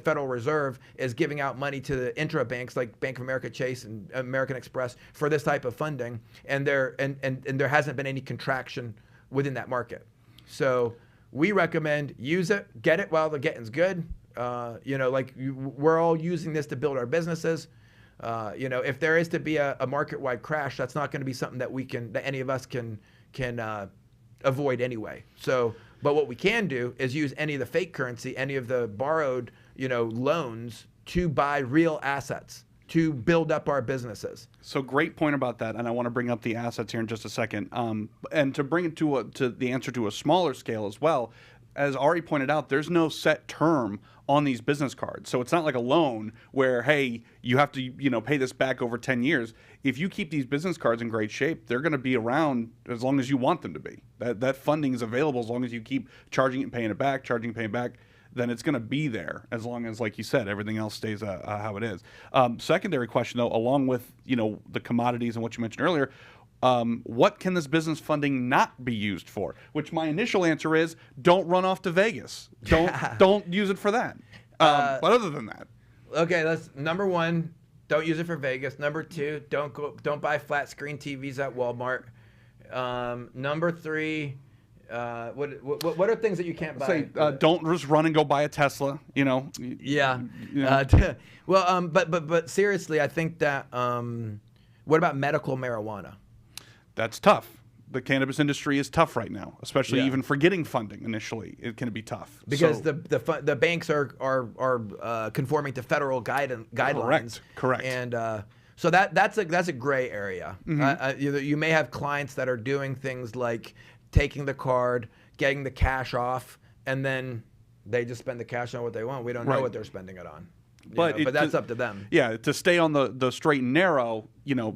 Federal Reserve is giving out money to the intra banks like Bank of America, Chase, and American Express for this type of funding. And there hasn't been any contraction within that market. So we recommend use it, get it while the getting's good. We're all using this to build our businesses. If there is to be a market-wide crash, that's not going to be something that any of us can avoid anyway. So, but what we can do is use any of the fake currency, any of the borrowed, loans to buy real assets, to build up our businesses. So great point about that, and I want to bring up the assets here in just a second. And to bring it to the answer to a smaller scale as well, as Ari pointed out, there's no set term on these business cards. So it's not like a loan where, hey, you have to pay this back over 10 years. If you keep these business cards in great shape, they're going to be around as long as you want them to be. That funding is available as long as you keep charging it and paying it back, charging and paying back. then it's going to be there as long as, like you said, everything else stays how it is. Secondary question, though, along with the commodities and what you mentioned earlier, what can this business funding not be used for? Which my initial answer is, don't run off to Vegas. Don't use it for that. But other than that, okay, that's number one. Don't use it for Vegas. Number two, don't buy flat screen TVs at Walmart. Number three, what are things that you can't buy? say don't just run and go buy a Tesla. Yeah. But seriously, I think that what about medical marijuana? That's tough. The cannabis industry is tough right now, especially even for getting funding initially. It can be tough because the banks are conforming to federal guidelines. Correct. And so that's a gray area. You may have clients that are doing things like taking the card, getting the cash off, and then they just spend the cash on what they want. We don't know what they're spending it on. But that's up to them. Yeah, to stay on the straight and narrow,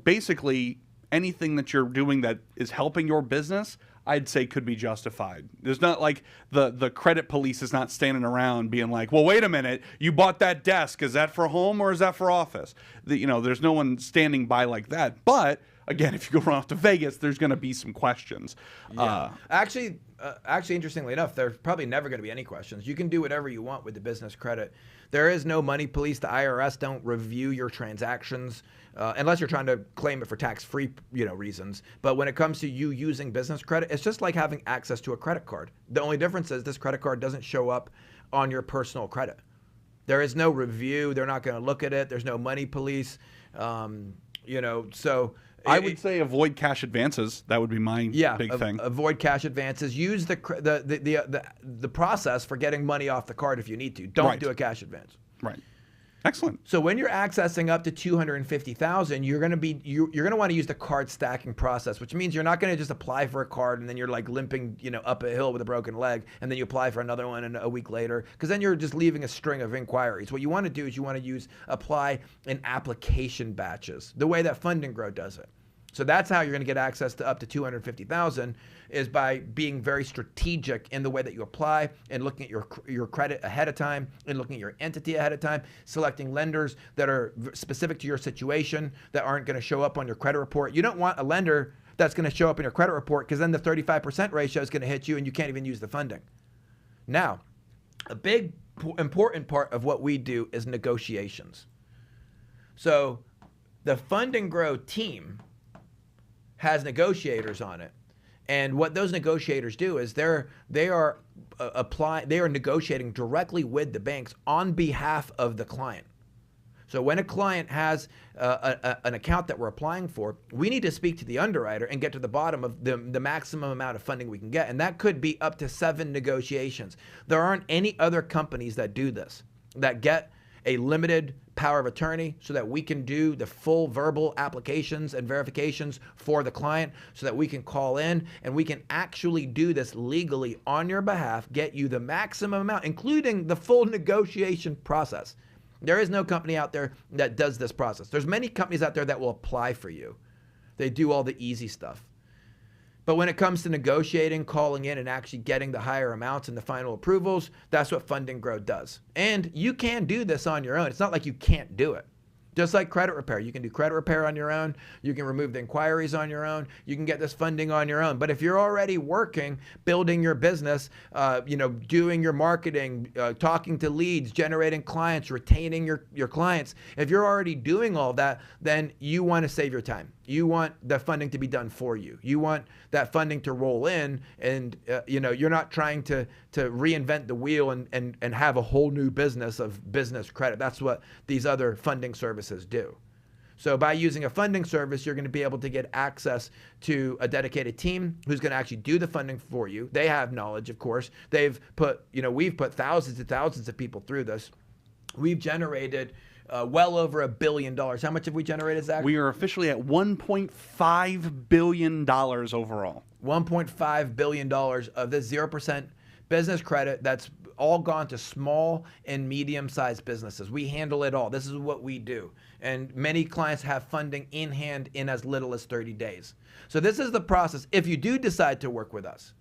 basically anything that you're doing that is helping your business, I'd say could be justified. There's not like the credit police is not standing around being like, well, wait a minute, you bought that desk. Is that for home or is that for office? There's no one standing by like that. But again, if you go run off to Vegas, there's going to be some questions. Yeah. Actually, interestingly enough, there's probably never going to be any questions. You can do whatever you want with the business credit. There is no money police. The IRS don't review your transactions unless you're trying to claim it for tax-free, reasons. But when it comes to you using business credit, it's just like having access to a credit card. The only difference is this credit card doesn't show up on your personal credit. There is no review. They're not going to look at it. There's no money police. So I would say avoid cash advances. That would be my big thing. Avoid cash advances. Use the process for getting money off the card if you need to. Don't do a cash advance. Right. Excellent. So when you're accessing up to $250,000, you're going to want to use the card stacking process, which means you're not going to just apply for a card and then you're like limping, up a hill with a broken leg, and then you apply for another one and a week later, because then you're just leaving a string of inquiries. What you want to do is you want to apply in application batches, the way that Fund&Grow does it. So that's how you're going to get access to up to $250,000 is by being very strategic in the way that you apply and looking at your credit ahead of time and looking at your entity ahead of time, selecting lenders that are specific to your situation that aren't going to show up on your credit report. You don't want a lender that's going to show up in your credit report because then the 35% ratio is going to hit you and you can't even use the funding. Now, a big important part of what we do is negotiations. So the Fund&Grow team has negotiators on it, and what those negotiators do is they are negotiating directly with the banks on behalf of the client. So when a client has an account that we're applying for, we need to speak to the underwriter and get to the bottom of the maximum amount of funding we can get, and that could be up to 7 negotiations. There aren't any other companies that do this, that get a limited power of attorney so that we can do the full verbal applications and verifications for the client so that we can call in and we can actually do this legally on your behalf, get you the maximum amount, including the full negotiation process. There is no company out there that does this process. There's many companies out there that will apply for you. They do all the easy stuff. But when it comes to negotiating, calling in, and actually getting the higher amounts and the final approvals, that's what Fund&Grow does. And you can do this on your own. It's not like you can't do it. Just like credit repair. You can do credit repair on your own. You can remove the inquiries on your own. You can get this funding on your own. But if you're already working, building your business, doing your marketing, talking to leads, generating clients, retaining your clients, if you're already doing all that, then you want to save your time. You want the funding to be done for you. You want that funding to roll in, and you're not trying to reinvent the wheel and have a whole new business of business credit. That's what these other funding services do. So by using a funding service, you're going to be able to get access to a dedicated team who's going to actually do the funding for you. They have knowledge, of course. We've put thousands and thousands of people through this. We've generated well over $1 billion. How much have we generated, Zach? We are officially at $1.5 billion overall. $1.5 billion of this 0% business credit that's all gone to small and medium-sized businesses. We handle it all. This is what we do. And many clients have funding in hand in as little as 30 days. So this is the process. If you do decide to work with us,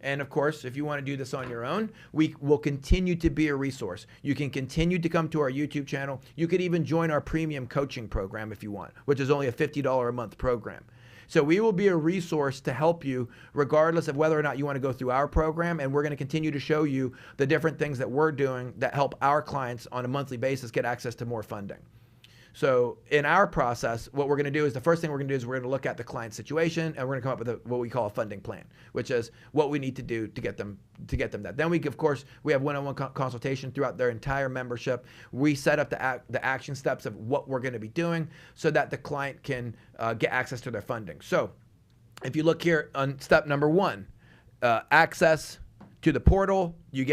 And of course, if you want to do this on your own, we will continue to be a resource. You can continue to come to our YouTube channel. You could even join our premium coaching program if you want, which is only a $50 a month program. So we will be a resource to help you regardless of whether or not you want to go through our program, and we're going to continue to show you the different things that we're doing that help our clients on a monthly basis get access to more funding. So in our process, what we're going to do is the first thing we're going to do is we're going to look at the client situation, and we're going to come up with what we call a funding plan, which is what we need to do to get them that. Then of course, we have one-on-one consultation throughout their entire membership. We set up the action steps of what we're going to be doing so that the client can get access to their funding. So if you look here on step number 1, access to the portal, you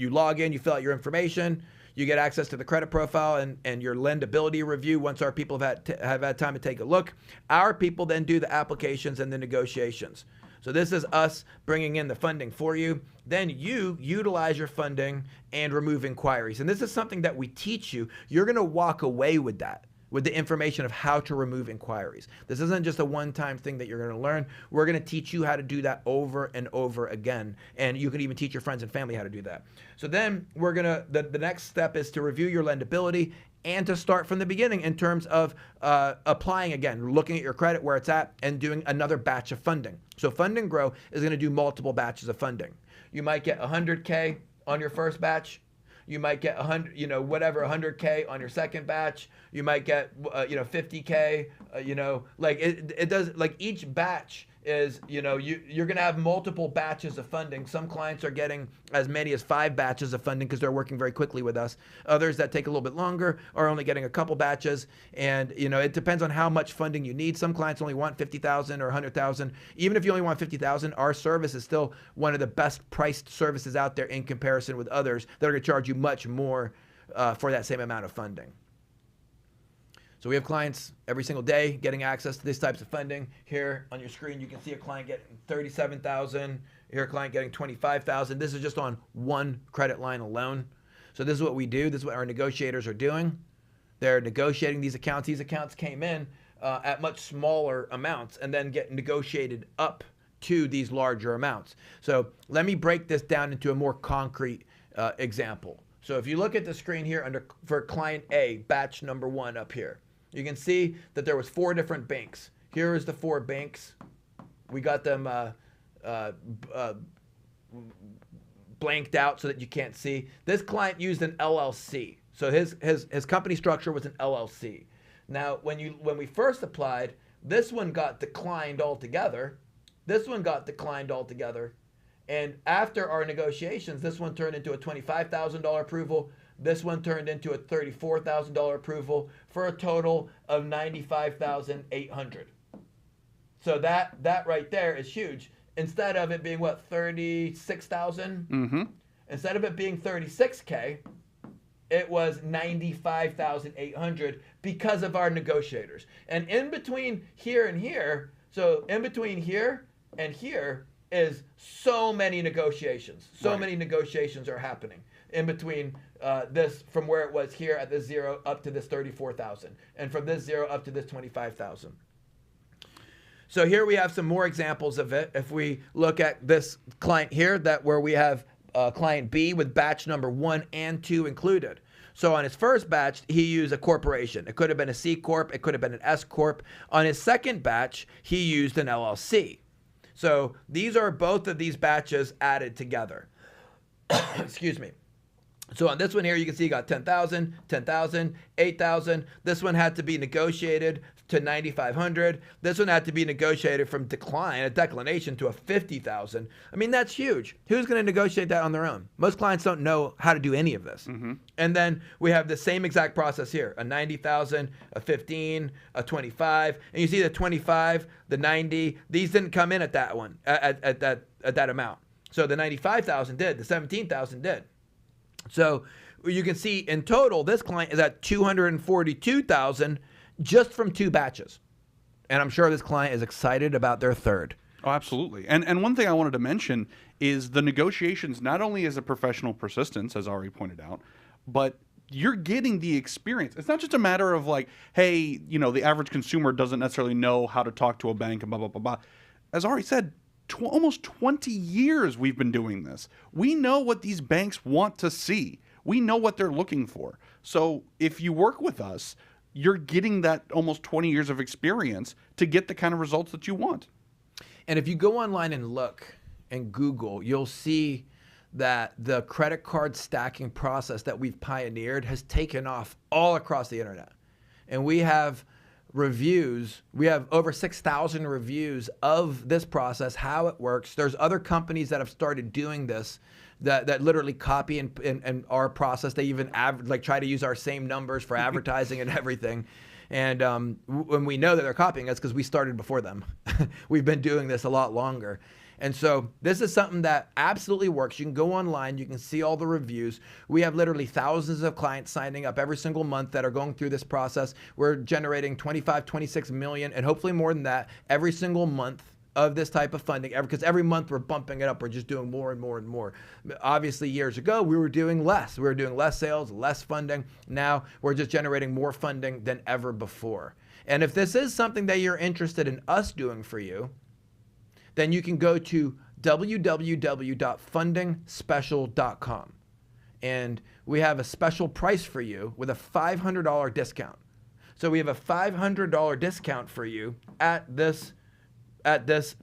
log in, you fill out your information. You get access to the credit profile and your lendability review once our people have had time to take a look. Our people then do the applications and the negotiations. So this is us bringing in the funding for you. Then you utilize your funding and remove inquiries. And this is something that we teach you. You're going to walk away with that, with the information of how to remove inquiries. This isn't just a one-time thing that you're going to learn. We're going to teach you how to do that over and over again. And you can even teach your friends and family how to do that. So then we're going to, the next step is to review your lendability and to start from the beginning in terms of applying again, looking at your credit, where it's at, and doing another batch of funding. So Fund&Grow is going to do multiple batches of funding. You might get 100K on your first batch. You might get 100, $100K on your second batch. You might get, 50K, like it does, like each batch is, you're going to have multiple batches of funding. Some clients are getting as many as 5 batches of funding because they're working very quickly with us. Others that take a little bit longer are only getting a couple batches. And, it depends on how much funding you need. Some clients only want 50,000 or 100,000. Even if you only want 50,000, our service is still one of the best priced services out there in comparison with others that are going to charge you much more for that same amount of funding. So we have clients every single day getting access to these types of funding. Here on your screen, you can see a client getting 37,000. Here, a client getting 25,000. This is just on one credit line alone. So this is what we do. This is what our negotiators are doing. They're negotiating these accounts. These accounts came in at much smaller amounts and then get negotiated up to these larger amounts. So let me break this down into a more concrete example. So if you look at the screen here for client A, batch number 1 up here, you can see that there was 4 different banks. Here is the 4 banks. We got them blanked out so that you can't see. This client used an LLC. So his company structure was an LLC. Now, when we first applied, this one got declined altogether. This one got declined altogether. And after our negotiations, this one turned into a $25,000 approval. This one turned into a $34,000 approval for a total of $95,800. So that right there is huge. Instead of it being what, 36,000? Mm-hmm. Instead of it being 36K, it was 95,800 because of our negotiators. And in between here and here, so in between here and here is so many negotiations. So many negotiations are happening in between this, from where it was here at this 0 up to this 34,000, and from this 0 up to this 25,000. So here we have some more examples of it. If we look at this client here, where we have client B with batch number 1 and 2 included. So on his first batch, he used a corporation. It could have been a C Corp. It could have been an S Corp. On his second batch, he used an LLC. So these are both of these batches added together. Excuse me. So on this one here, you can see you got 10,000, 10,000, 8,000. This one had to be negotiated to 9,500. This one had to be negotiated from a declination to a 50,000. I mean, that's huge. Who's going to negotiate that on their own? Most clients don't know how to do any of this. Mm-hmm. And then we have the same exact process here, a 90,000, a 15, a 25. And you see the 25, the 90, these didn't come in at that one, at that amount. So the 95,000 did, the 17,000 did. So you can see in total, this client is at 242,000 just from 2 batches. And I'm sure this client is excited about their third. Oh, absolutely. And one thing I wanted to mention is the negotiations, not only as a professional persistence, as Ari pointed out, but you're getting the experience. It's not just a matter of like, hey, the average consumer doesn't necessarily know how to talk to a bank and blah, blah, blah, blah. As Ari said, almost 20 years we've been doing this. We know what these banks want to see. We know what they're looking for. So if you work with us, you're getting that almost 20 years of experience to get the kind of results that you want. And if you go online and look and Google, you'll see that the credit card stacking process that we've pioneered has taken off all across the internet. And we have reviews. We have over 6,000 reviews of this process, how it works. There's other companies that have started doing this that literally copy and our process. They even try to use our same numbers for advertising and everything. And when we know that they're copying us, because we started before them. We've been doing this a lot longer. And so this is something that absolutely works. You can go online, you can see all the reviews. We have literally thousands of clients signing up every single month that are going through this process. We're generating 25, 26 million, and hopefully more than that every single month of this type of funding, because every month we're bumping it up. We're just doing more and more and more. Obviously, years ago, we were doing less. We were doing less sales, less funding. Now we're just generating more funding than ever before. And if this is something that you're interested in us doing for you, then you can go to www.fundingspecial.com. And we have a special price for you with a $500 discount. So we have a $500 discount for you at this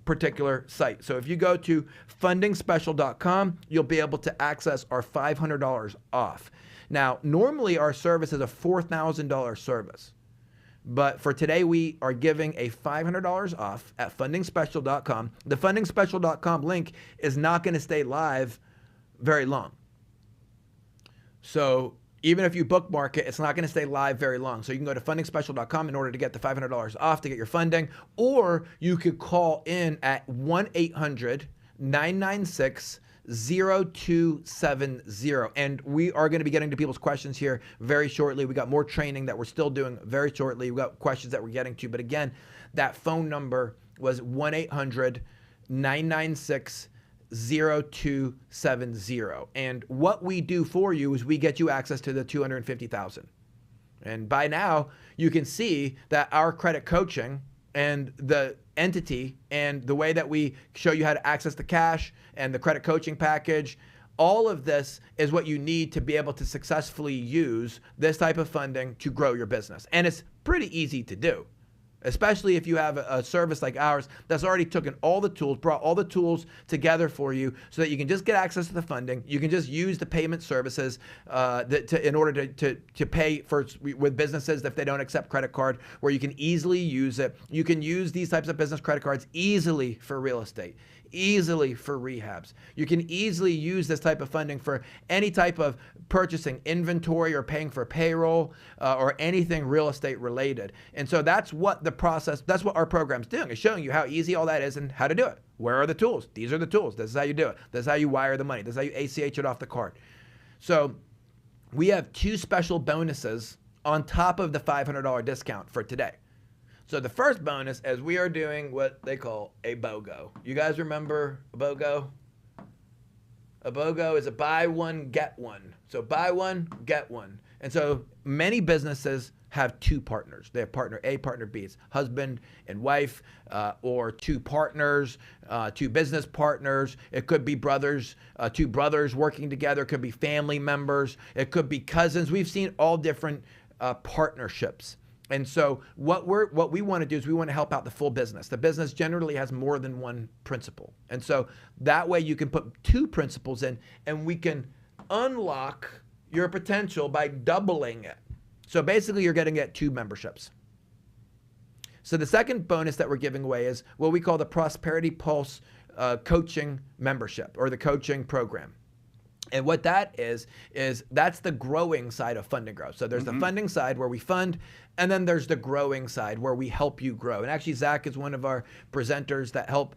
particular site. So if you go to fundingspecial.com, you'll be able to access our $500 off. Now, normally our service is a $4,000 service. But for today, we are giving a $500 off at fundingspecial.com. The fundingspecial.com link is not going to stay live very long. So even if you bookmark it, it's not going to stay live very long. So you can go to fundingspecial.com in order to get the $500 off to get your funding, or you could call in at 1-800-996-0270. And we are going to be getting to people's questions here very shortly. We got more training that we're still doing very shortly. We got questions that we're getting to. But again, that phone number was 1-800-996-0270. And what we do for you is we get you access to the 250,000. And by now, you can see that our credit coaching and the entity and the way that we show you how to access the cash and the credit coaching package, all of this is what you need to be able to successfully use this type of funding to grow your business. And it's pretty easy to do, especially if you have a service like ours that's already taken all the tools, brought all the tools together for you so that you can just get access to the funding. You can just use the payment services in order to pay with businesses if they don't accept credit card, where you can easily use it. You can use these types of business credit cards easily for real estate, easily for rehabs. You can easily use this type of funding for any type of purchasing inventory or paying for payroll or anything real estate related. And so that's what that's what our program's doing, is showing you how easy all that is and how to do it. Where are the tools? These are the tools. This is how you do it. This is how you wire the money. This is how you ACH it off the card. So we have two special bonuses on top of the $500 discount for today. So the first bonus is we are doing what they call a BOGO. You guys remember a BOGO? A BOGO is a buy one, get one. So buy one, get one. And so many businesses have two partners. They have partner A, partner B. It's husband and wife, or two partners, two business partners. It could be brothers, two brothers working together. It could be family members. It could be cousins. We've seen all different partnerships. And so what we want to do is we want to help out the full business. The business generally has more than one principal. And so that way you can put two principals in and we can unlock your potential by doubling it. So basically you're getting at two memberships. So the second bonus that we're giving away is what we call the Prosperity Pulse coaching membership, or the coaching program. And what that is that's the growing side of Fund and Grow. So there's the funding side where we fund, and then there's the growing side where we help you grow. And actually, Zach is one of our presenters that help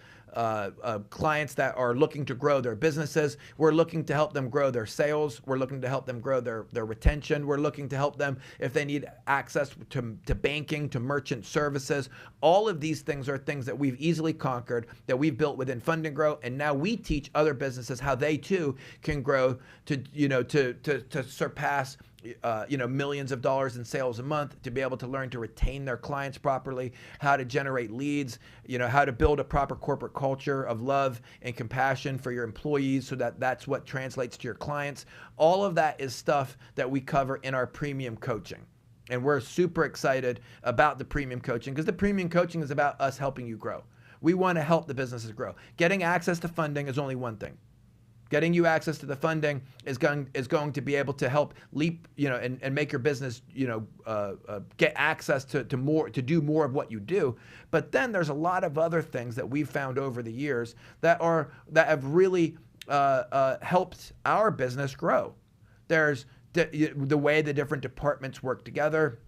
clients that are looking to grow their businesses. We're looking to help them grow their sales. We're looking to help them grow their retention. We're looking to help them if they need access to banking, to merchant services. All of these things are things that we've easily conquered, that we've built within Fund and Grow, and now we teach other businesses how they too can grow to surpass millions of dollars in sales a month, to be able to learn to retain their clients properly, how to generate leads, how to build a proper corporate culture of love and compassion for your employees so that that's what translates to your clients. All of that is stuff that we cover in our premium coaching. And we're super excited about the premium coaching because the premium coaching is about us helping you grow. We want to help the businesses grow. Getting access to funding is only one thing. Getting you access to the funding is going to be able to help leap, and make your business, get access to do more of what you do. But then there's a lot of other things that we've found over the years that have really helped our business grow. There's the way the different departments work together,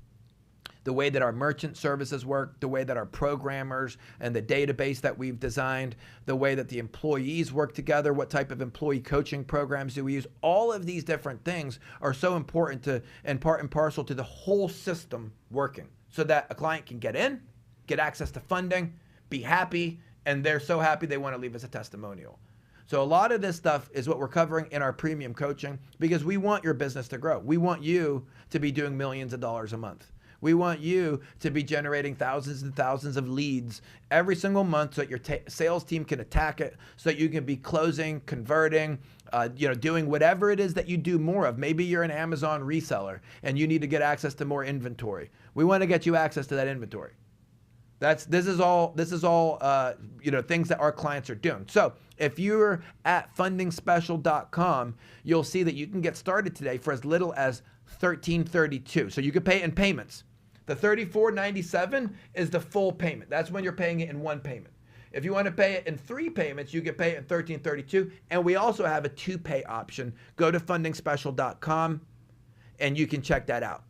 the way that our merchant services work, the way that our programmers and the database that we've designed, the way that the employees work together, what type of employee coaching programs do we use. All of these different things are so important to, and part and parcel to the whole system working so that a client can get in, get access to funding, be happy, and they're so happy they want to leave us a testimonial. So a lot of this stuff is what we're covering in our premium coaching because we want your business to grow. We want you to be doing millions of dollars a month. We want you to be generating thousands and thousands of leads every single month so that your sales team can attack it, so that you can be closing, converting, doing whatever it is that you do more of. Maybe you're an Amazon reseller and you need to get access to more inventory. We want to get you access to that inventory. This is all things that our clients are doing. So if you're at fundingspecial.com, you'll see that you can get started today for as little as $13.32. So you can pay it in payments. The $34.97 is the full payment. That's when you're paying it in one payment. If you want to pay it in 3 payments, you can pay it in $13.32. And we also have a 2-pay option. Go to fundingspecial.com and you can check that out.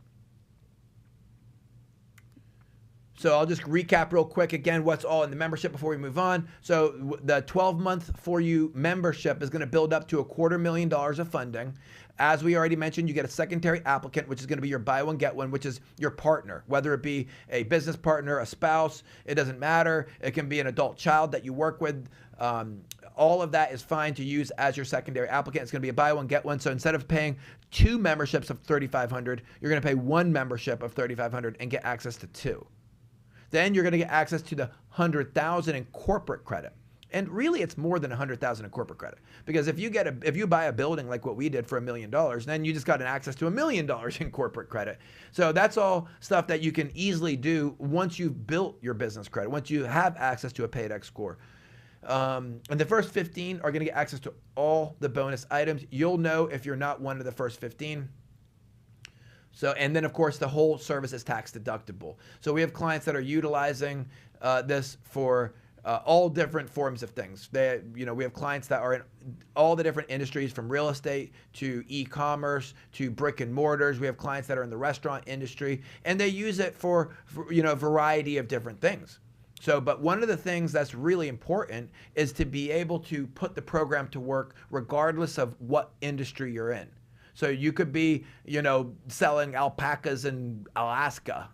So I'll just recap real quick again what's all in the membership before we move on. So the 12-month For You membership is going to build up to $250,000 of funding. As we already mentioned, you get a secondary applicant, which is going to be your buy one, get one, which is your partner, whether it be a business partner, a spouse, it doesn't matter. It can be an adult child that you work with. All of that is fine to use as your secondary applicant. It's going to be a buy one, get one. So instead of paying 2 memberships of $3,500, you're going to pay 1 membership of $3,500 and get access to 2. Then you're going to get access to the $100,000 in corporate credit. And really, it's more than $100,000 in corporate credit, because if you buy a building like what we did for $1 million, then you just got an access to $1 million in corporate credit. So that's all stuff that you can easily do once you've built your business credit, once you have access to a Paydex score. And the first 15 are going to get access to all the bonus items. You'll know if you're not one of the first 15. So, and then of course the whole service is tax deductible. So we have clients that are utilizing this for all different forms of things. We have clients that are in all the different industries, from real estate to e-commerce to brick and mortars. We have clients that are in the restaurant industry, and they use it for a variety of different things. So, but one of the things that's really important is to be able to put the program to work regardless of what industry you're in. So you could be, selling alpacas in Alaska.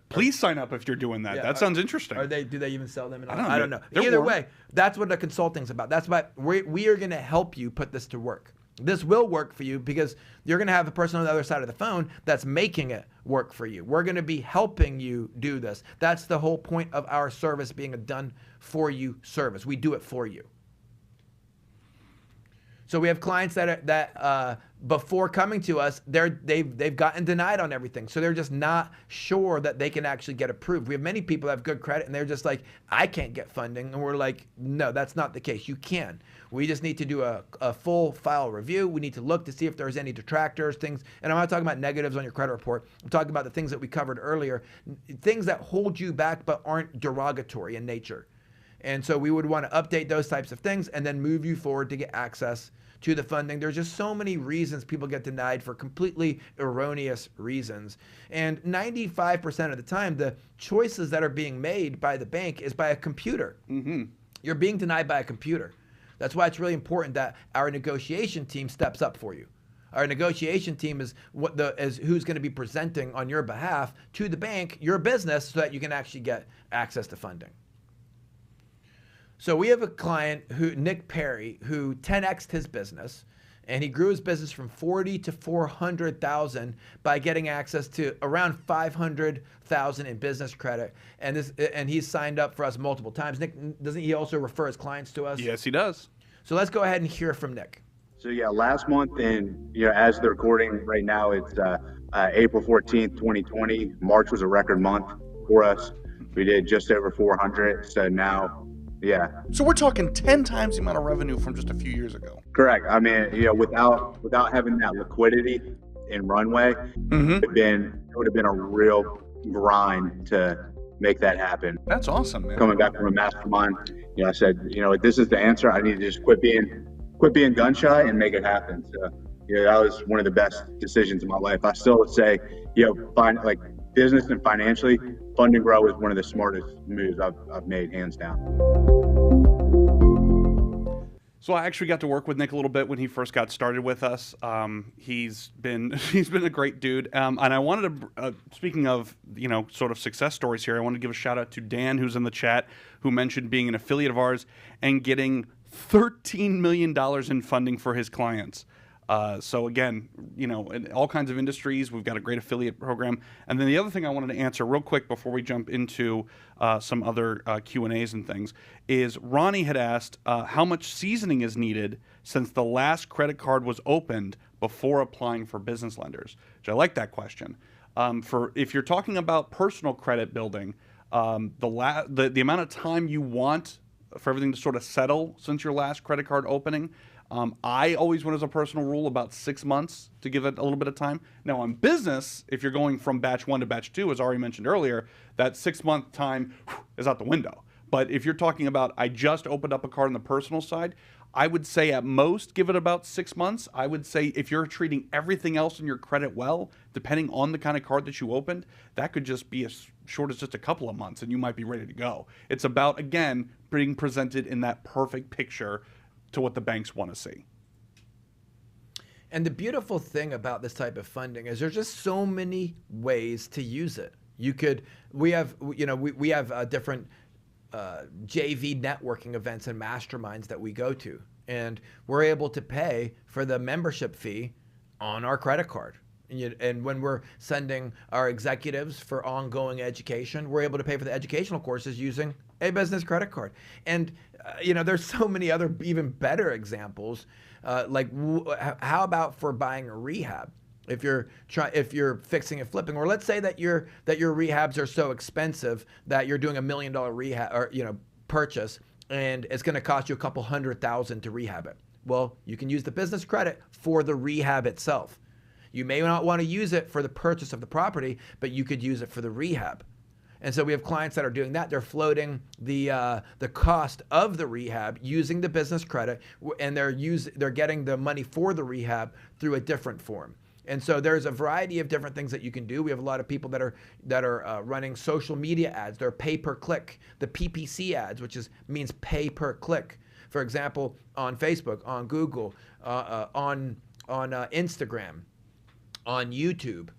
Please sign up if you're doing that. Yeah, that sounds interesting. Do they even sell them in Alaska? I don't know. Either way, that's what the consulting's about. That's why we are going to help you put this to work. This will work for you because you're going to have a person on the other side of the phone that's making it work for you. We're going to be helping you do this. That's the whole point of our service being a done for you service. We do it for you. So we have clients that before coming to us, they've gotten denied on everything. So they're just not sure that they can actually get approved. We have many people that have good credit and they're just like, I can't get funding. And we're like, no, that's not the case. You can. We just need to do a full file review. We need to look to see if there's any detractors, things. And I'm not talking about negatives on your credit report. I'm talking about the things that we covered earlier, things that hold you back but aren't derogatory in nature. And so we would want to update those types of things and then move you forward to get access to the funding. There's just so many reasons people get denied for completely erroneous reasons. And 95% of the time, the choices that are being made by the bank is by a computer. Mm-hmm. You're being denied by a computer. That's why it's really important that our negotiation team steps up for you. Our negotiation team is who's going to be presenting on your behalf to the bank, your business, so that you can actually get access to funding. So we have a client, Nick Perry, who 10x'd his business. And he grew his business from 40 to 400,000 by getting access to around 500,000 in business credit. And he's signed up for us multiple times. Nick, doesn't he also refer his clients to us? Yes, he does. So let's go ahead and hear from Nick. So yeah, last month, and as the recording right now, it's April 14th, 2020. March was a record month for us. We did just over 400. So now, yeah. So we're talking 10 times the amount of revenue from just a few years ago. Correct. I mean, without having that liquidity and runway, it would have been a real grind to make that happen. That's awesome, man. Coming back from a mastermind, I said, this is the answer. I need to just quit being gun shy and make it happen. So, that was one of the best decisions in my life. I still would say, business and financially, Fund and Grow is one of the smartest moves I've made, hands down. So I actually got to work with Nick a little bit when he first got started with us. He's been a great dude. And I wanted to, speaking of, sort of success stories here, I wanted to give a shout out to Dan, who's in the chat, who mentioned being an affiliate of ours and getting $13 million in funding for his clients. So again, in all kinds of industries, we've got a great affiliate program. And then the other thing I wanted to answer real quick before we jump into some other Q&As and things is Ronnie had asked how much seasoning is needed since the last credit card was opened before applying for business lenders, which I like that question. If you're talking about personal credit building, the amount of time you want for everything to sort of settle since your last credit card opening, I always went as a personal rule about 6 months to give it a little bit of time. Now on business, if you're going from batch 1 to batch 2, as Ari mentioned earlier, that 6-month time is out the window. But if you're talking about, I just opened up a card on the personal side, I would say at most give it about 6 months. I would say if you're treating everything else in your credit well, depending on the kind of card that you opened, that could just be as short as just a couple of months and you might be ready to go. It's about, again, being presented in that perfect picture to what the banks want to see. And the beautiful thing about this type of funding is there's just so many ways to use it. We have different JV networking events and masterminds that we go to, and we're able to pay for the membership fee on our credit card. And when we're sending our executives for ongoing education, we're able to pay for the educational courses using a business credit card. And there's so many other even better examples. How about for buying a rehab? If you're fixing and flipping, or let's say that your rehabs are so expensive that you're doing $1 million rehab or purchase, and it's going to cost you a couple $100,000 to rehab it. Well, you can use the business credit for the rehab itself. You may not want to use it for the purchase of the property, but you could use it for the rehab. And so we have clients that are doing that. They're floating the cost of the rehab using the business credit, and they're getting the money for the rehab through a different form. And so there's a variety of different things that you can do. We have a lot of people that are running social media ads. They're pay per click. The PPC ads, which means pay per click. For example, on Facebook, on Google, on Instagram, on YouTube.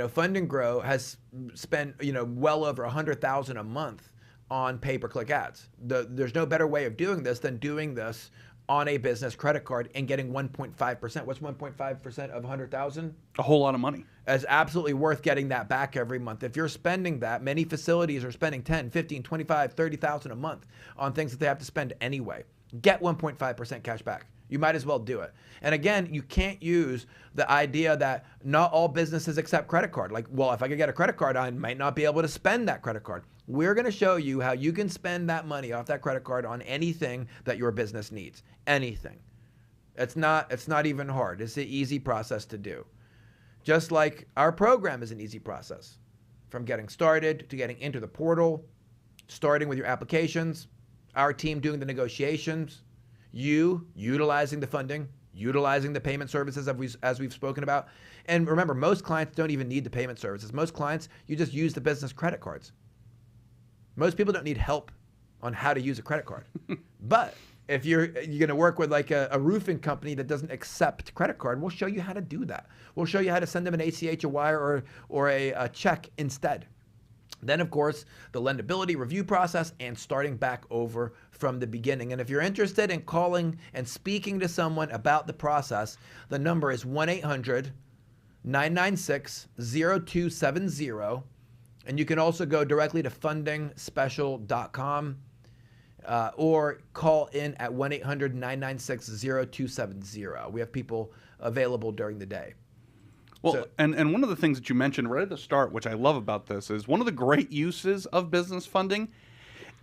Fund and Grow has spent well over $100,000 a month on pay-per-click ads. There's no better way of doing this than doing this on a business credit card and getting 1.5%. What's 1.5% of 100,000? A whole lot of money. It's absolutely worth getting that back every month. If you're spending that, many facilities are spending 10, 15, 25, 30,000 a month on things that they have to spend anyway. Get 1.5% cash back. You might as well do it. And again, you can't use the idea that not all businesses accept credit card. If I could get a credit card, I might not be able to spend that credit card. We're going to show you how you can spend that money off that credit card on anything that your business needs. Anything. It's not even hard. It's an easy process to do. Just like our program is an easy process. From getting started to getting into the portal, starting with your applications, our team doing the negotiations, you utilizing the funding, utilizing the payment services as we've spoken about. And remember, most clients don't even need the payment services. Most clients, you just use the business credit cards. Most people don't need help on how to use a credit card. But if you're going to work with a roofing company that doesn't accept credit card, we'll show you how to do that. We'll show you how to send them an ACH, a wire, or a check instead. Then, of course, the lendability review process and starting back over from the beginning. And if you're interested in calling and speaking to someone about the process, the number is 1-800-996-0270. And you can also go directly to fundingspecial.com or call in at 1-800-996-0270. We have people available during the day. Well, and one of the things that you mentioned right at the start, which I love about this, is one of the great uses of business funding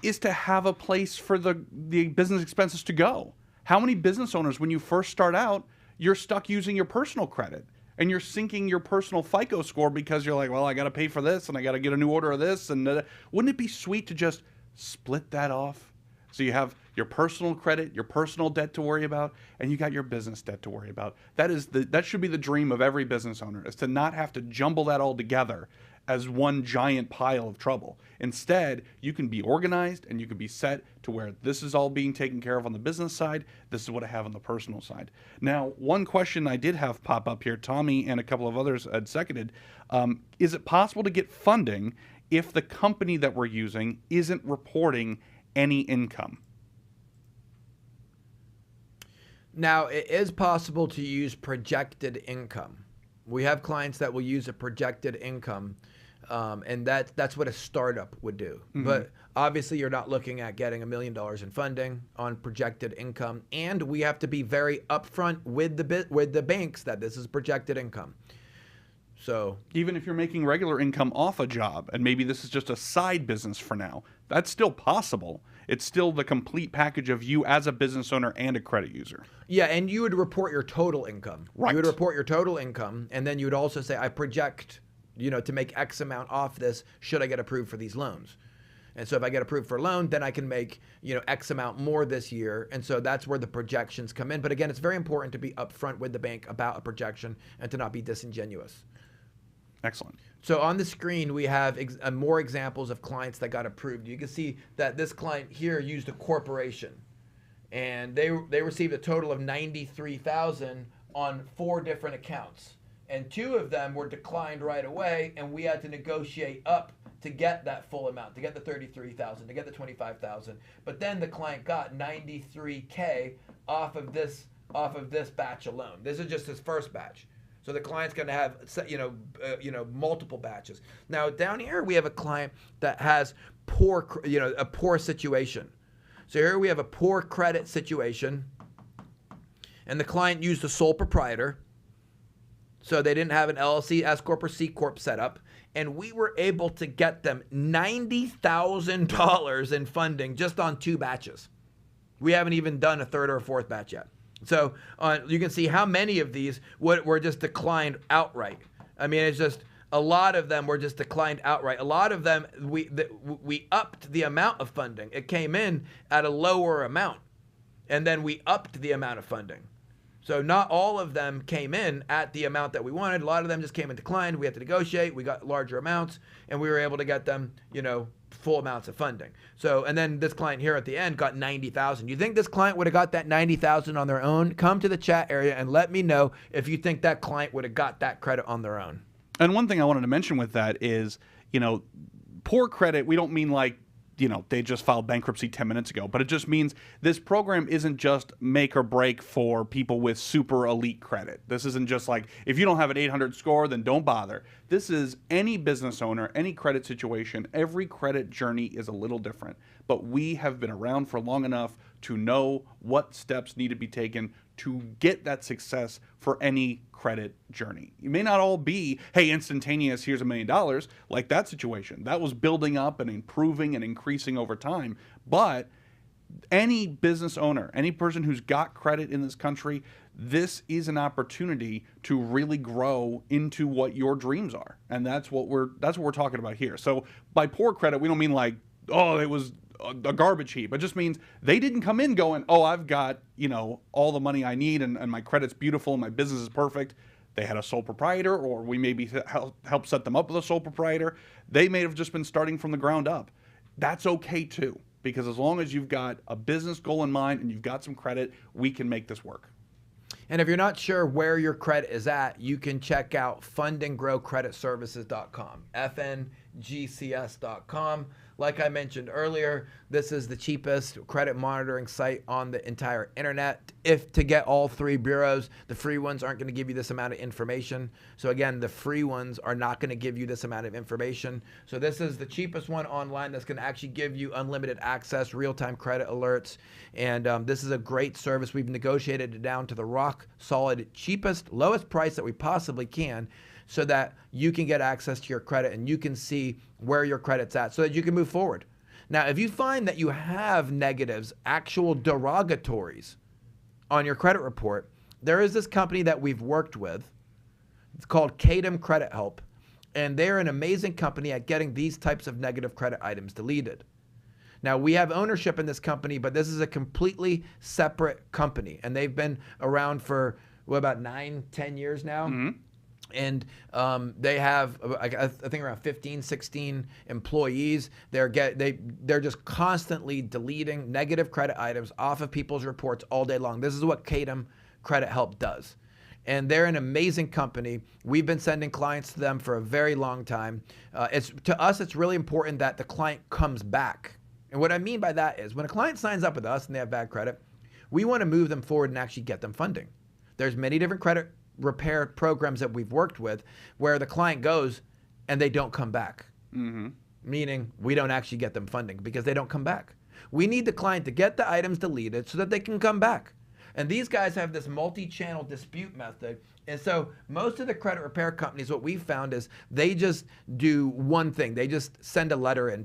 is to have a place for the business expenses to go. How many business owners, when you first start out, you're stuck using your personal credit and you're sinking your personal FICO score because you're like, well, I got to pay for this and I got to get a new order of this. And wouldn't it be sweet to just split that off? So you have your personal credit, your personal debt to worry about, and you got your business debt to worry about. That should be the dream of every business owner, is to not have to jumble that all together as one giant pile of trouble. Instead, you can be organized and you can be set to where this is all being taken care of on the business side. This is what I have on the personal side. Now, one question I did have pop up here, Tommy and a couple of others had seconded, is it possible to get funding if the company that we're using isn't reporting any income? Now, it is possible to use projected income. We have clients that will use a projected income, and that's what a startup would do. Mm-hmm. But obviously, you're not looking at getting $1 million in funding on projected income, and we have to be very upfront with the banks that this is projected income. So even if you're making regular income off a job, and maybe this is just a side business for now, that's still possible. It's still the complete package of you as a business owner and a credit user. Yeah, and you would report your total income. Right. You would report your total income, and then you would also say, I project, to make X amount off this, should I get approved for these loans? And so if I get approved for a loan, then I can make, X amount more this year. And so that's where the projections come in. But again, it's very important to be upfront with the bank about a projection and to not be disingenuous. Excellent. So on the screen, we have more examples of clients that got approved. You can see that this client here used a corporation, and they received a total of $93,000 on 4 different accounts. And 2 of them were declined right away, and we had to negotiate up to get that full amount, to get the $33,000, to get the $25,000. But then the client got $93K off of this batch alone. This is just his first batch. So the client's going to have, multiple batches. Now down here we have a client that has a poor situation. So here we have a poor credit situation, and the client used a sole proprietor. So they didn't have an LLC, S corp, or C corp set up, and we were able to get them $90,000 in funding just on 2 batches. We haven't even done a 3rd or a 4th batch yet. So you can see how many of these were just declined outright. I mean, it's just a lot of them were just declined outright. A lot of them, we upped the amount of funding. It came in at a lower amount, and then we upped the amount of funding. So not all of them came in at the amount that we wanted. A lot of them just came in declined. We had to negotiate. We got larger amounts, and we were able to get them, full amounts of funding. So, and then this client here at the end got $90,000. You think this client would have got that $90,000 on their own? Come to the chat area and let me know if you think that client would have got that credit on their own. And one thing I wanted to mention with that is, poor credit, we don't mean like, they just filed bankruptcy 10 minutes ago, but it just means this program isn't just make or break for people with super elite credit. This isn't just like, if you don't have an 800 score, then don't bother. This is any business owner, any credit situation. Every credit journey is a little different, but we have been around for long enough to know what steps need to be taken to get that success for any credit journey. You may not all be, hey, instantaneous, here's $1 million, like that situation. That was building up and improving and increasing over time. But any business owner, any person who's got credit in this country, this is an opportunity to really grow into what your dreams are. And that's what we're talking about here. So by poor credit, we don't mean like, oh, it was a garbage heap. It just means they didn't come in going, oh, I've got, all the money I need and my credit's beautiful and my business is perfect. They had a sole proprietor, or we maybe help set them up with a sole proprietor. They may have just been starting from the ground up. That's okay too, because as long as you've got a business goal in mind and you've got some credit, we can make this work. And if you're not sure where your credit is at, you can check out fundandgrowcreditservices.com, FNGCS.com. like I mentioned earlier, this is the cheapest credit monitoring site on the entire internet. If to get all 3 bureaus, the free ones aren't going to give you this amount of information. So again, the free ones are not going to give you this amount of information. So this is the cheapest one online that's going to actually give you unlimited access, real-time credit alerts. And this is a great service. We've negotiated it down to the rock solid, cheapest, lowest price that we possibly can, so that you can get access to your credit and you can see where your credit's at so that you can move forward. Now, if you find that you have negatives, actual derogatories on your credit report, there is this company that we've worked with. It's called Kadem Credit Help, and they're an amazing company at getting these types of negative credit items deleted. Now, we have ownership in this company, but this is a completely separate company, and they've been around for about 9-10 years now. Mm-hmm. And they have, I think, around 15, 16 employees. They're just constantly deleting negative credit items off of people's reports all day long. This is what Kadem Credit Help does. And they're an amazing company. We've been sending clients to them for a very long time. To us, it's really important that the client comes back. And what I mean by that is when a client signs up with us and they have bad credit, we want to move them forward and actually get them funding. There's many different credit repair programs that we've worked with where the client goes and they don't come back. Mm-hmm. Meaning we don't actually get them funding because they don't come back. We need the client to get the items deleted so that they can come back. And these guys have this multi-channel dispute method. And so most of the credit repair companies, what we found is they just do one thing. They just send a letter in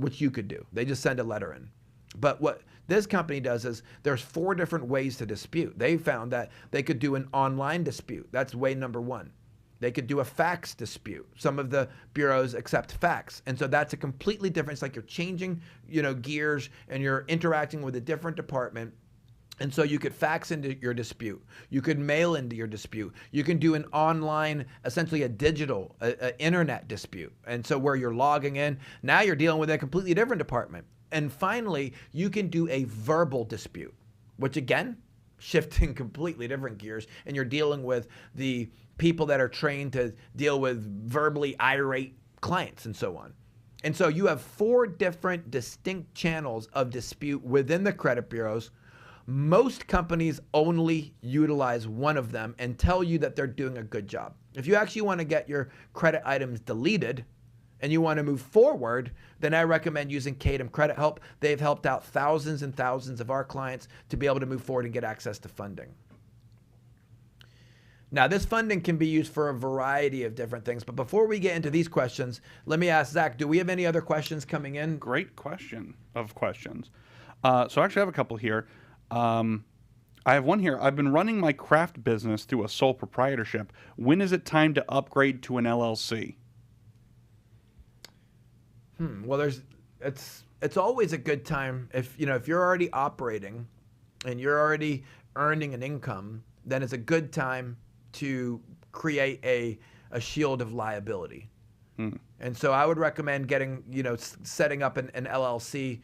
which you could do. They just send a letter in. But what this company does is there's 4 different ways to dispute. They found that they could do an online dispute. That's way number 1. They could do a fax dispute. Some of the bureaus accept fax. And so that's a completely different, it's like you're changing, gears and you're interacting with a different department. And so you could fax into your dispute. You could mail into your dispute. You can do an online, essentially a digital, internet dispute. And so where you're logging in, now you're dealing with a completely different department. And finally, you can do a verbal dispute, which again, shifting completely different gears, and you're dealing with the people that are trained to deal with verbally irate clients and so on. And so you have 4 different distinct channels of dispute within the credit bureaus. Most companies only utilize one of them and tell you that they're doing a good job. If you actually want to get your credit items deleted and you want to move forward, then I recommend using Kadem Credit Help. They've helped out thousands and thousands of our clients to be able to move forward and get access to funding. Now, this funding can be used for a variety of different things. But before we get into these questions, let me ask Zach, do we have any other questions coming in? Great question of questions. So actually I have a couple here. I have one here. I've been running my craft business through a sole proprietorship. When is it time to upgrade to an LLC? Well, it's always a good time if you're already operating and you're already earning an income, then it's a good time to create a shield of liability. And so I would recommend setting up an LLC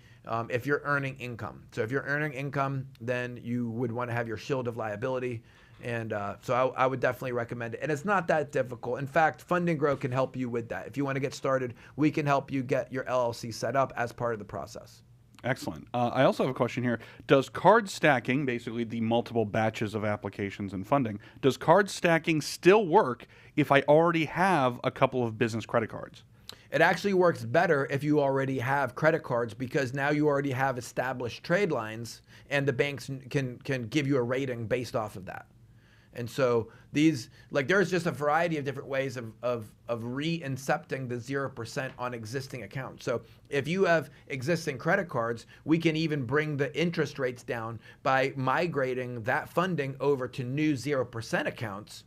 if you're earning income. So if you're earning income, then you would want to have your shield of liability. And so I would definitely recommend it. And it's not that difficult. In fact, Fund&Grow can help you with that. If you want to get started, we can help you get your LLC set up as part of the process. Excellent. I also have a question here. Does card stacking, basically the multiple batches of applications and funding, does card stacking still work if I already have a couple of business credit cards? It actually works better if you already have credit cards because now you already have established trade lines and the banks can give you a rating based off of that. And so there's just a variety of different ways of re-incepting the 0% on existing accounts. So if you have existing credit cards, we can even bring the interest rates down by migrating that funding over to new 0% accounts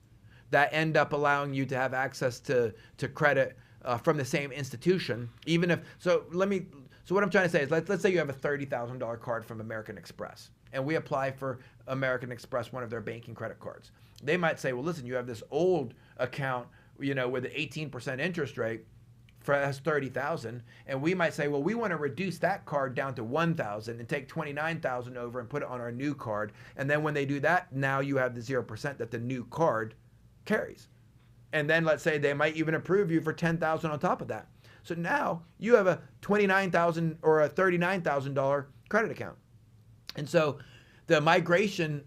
that end up allowing you to have access to credit from the same institution. So what I'm trying to say is let's say you have a $30,000 card from American Express and we apply for American Express, one of their banking credit cards. They might say, well, listen, you have this old account, with an 18% interest rate that's $30,000. And we might say, well, we want to reduce that card down to $1,000 and take $29,000 over and put it on our new card. And then when they do that, now you have the 0% that the new card carries. And then let's say they might even approve you for $10,000 on top of that. So now you have a $29,000 or a $39,000 credit account. And so the migration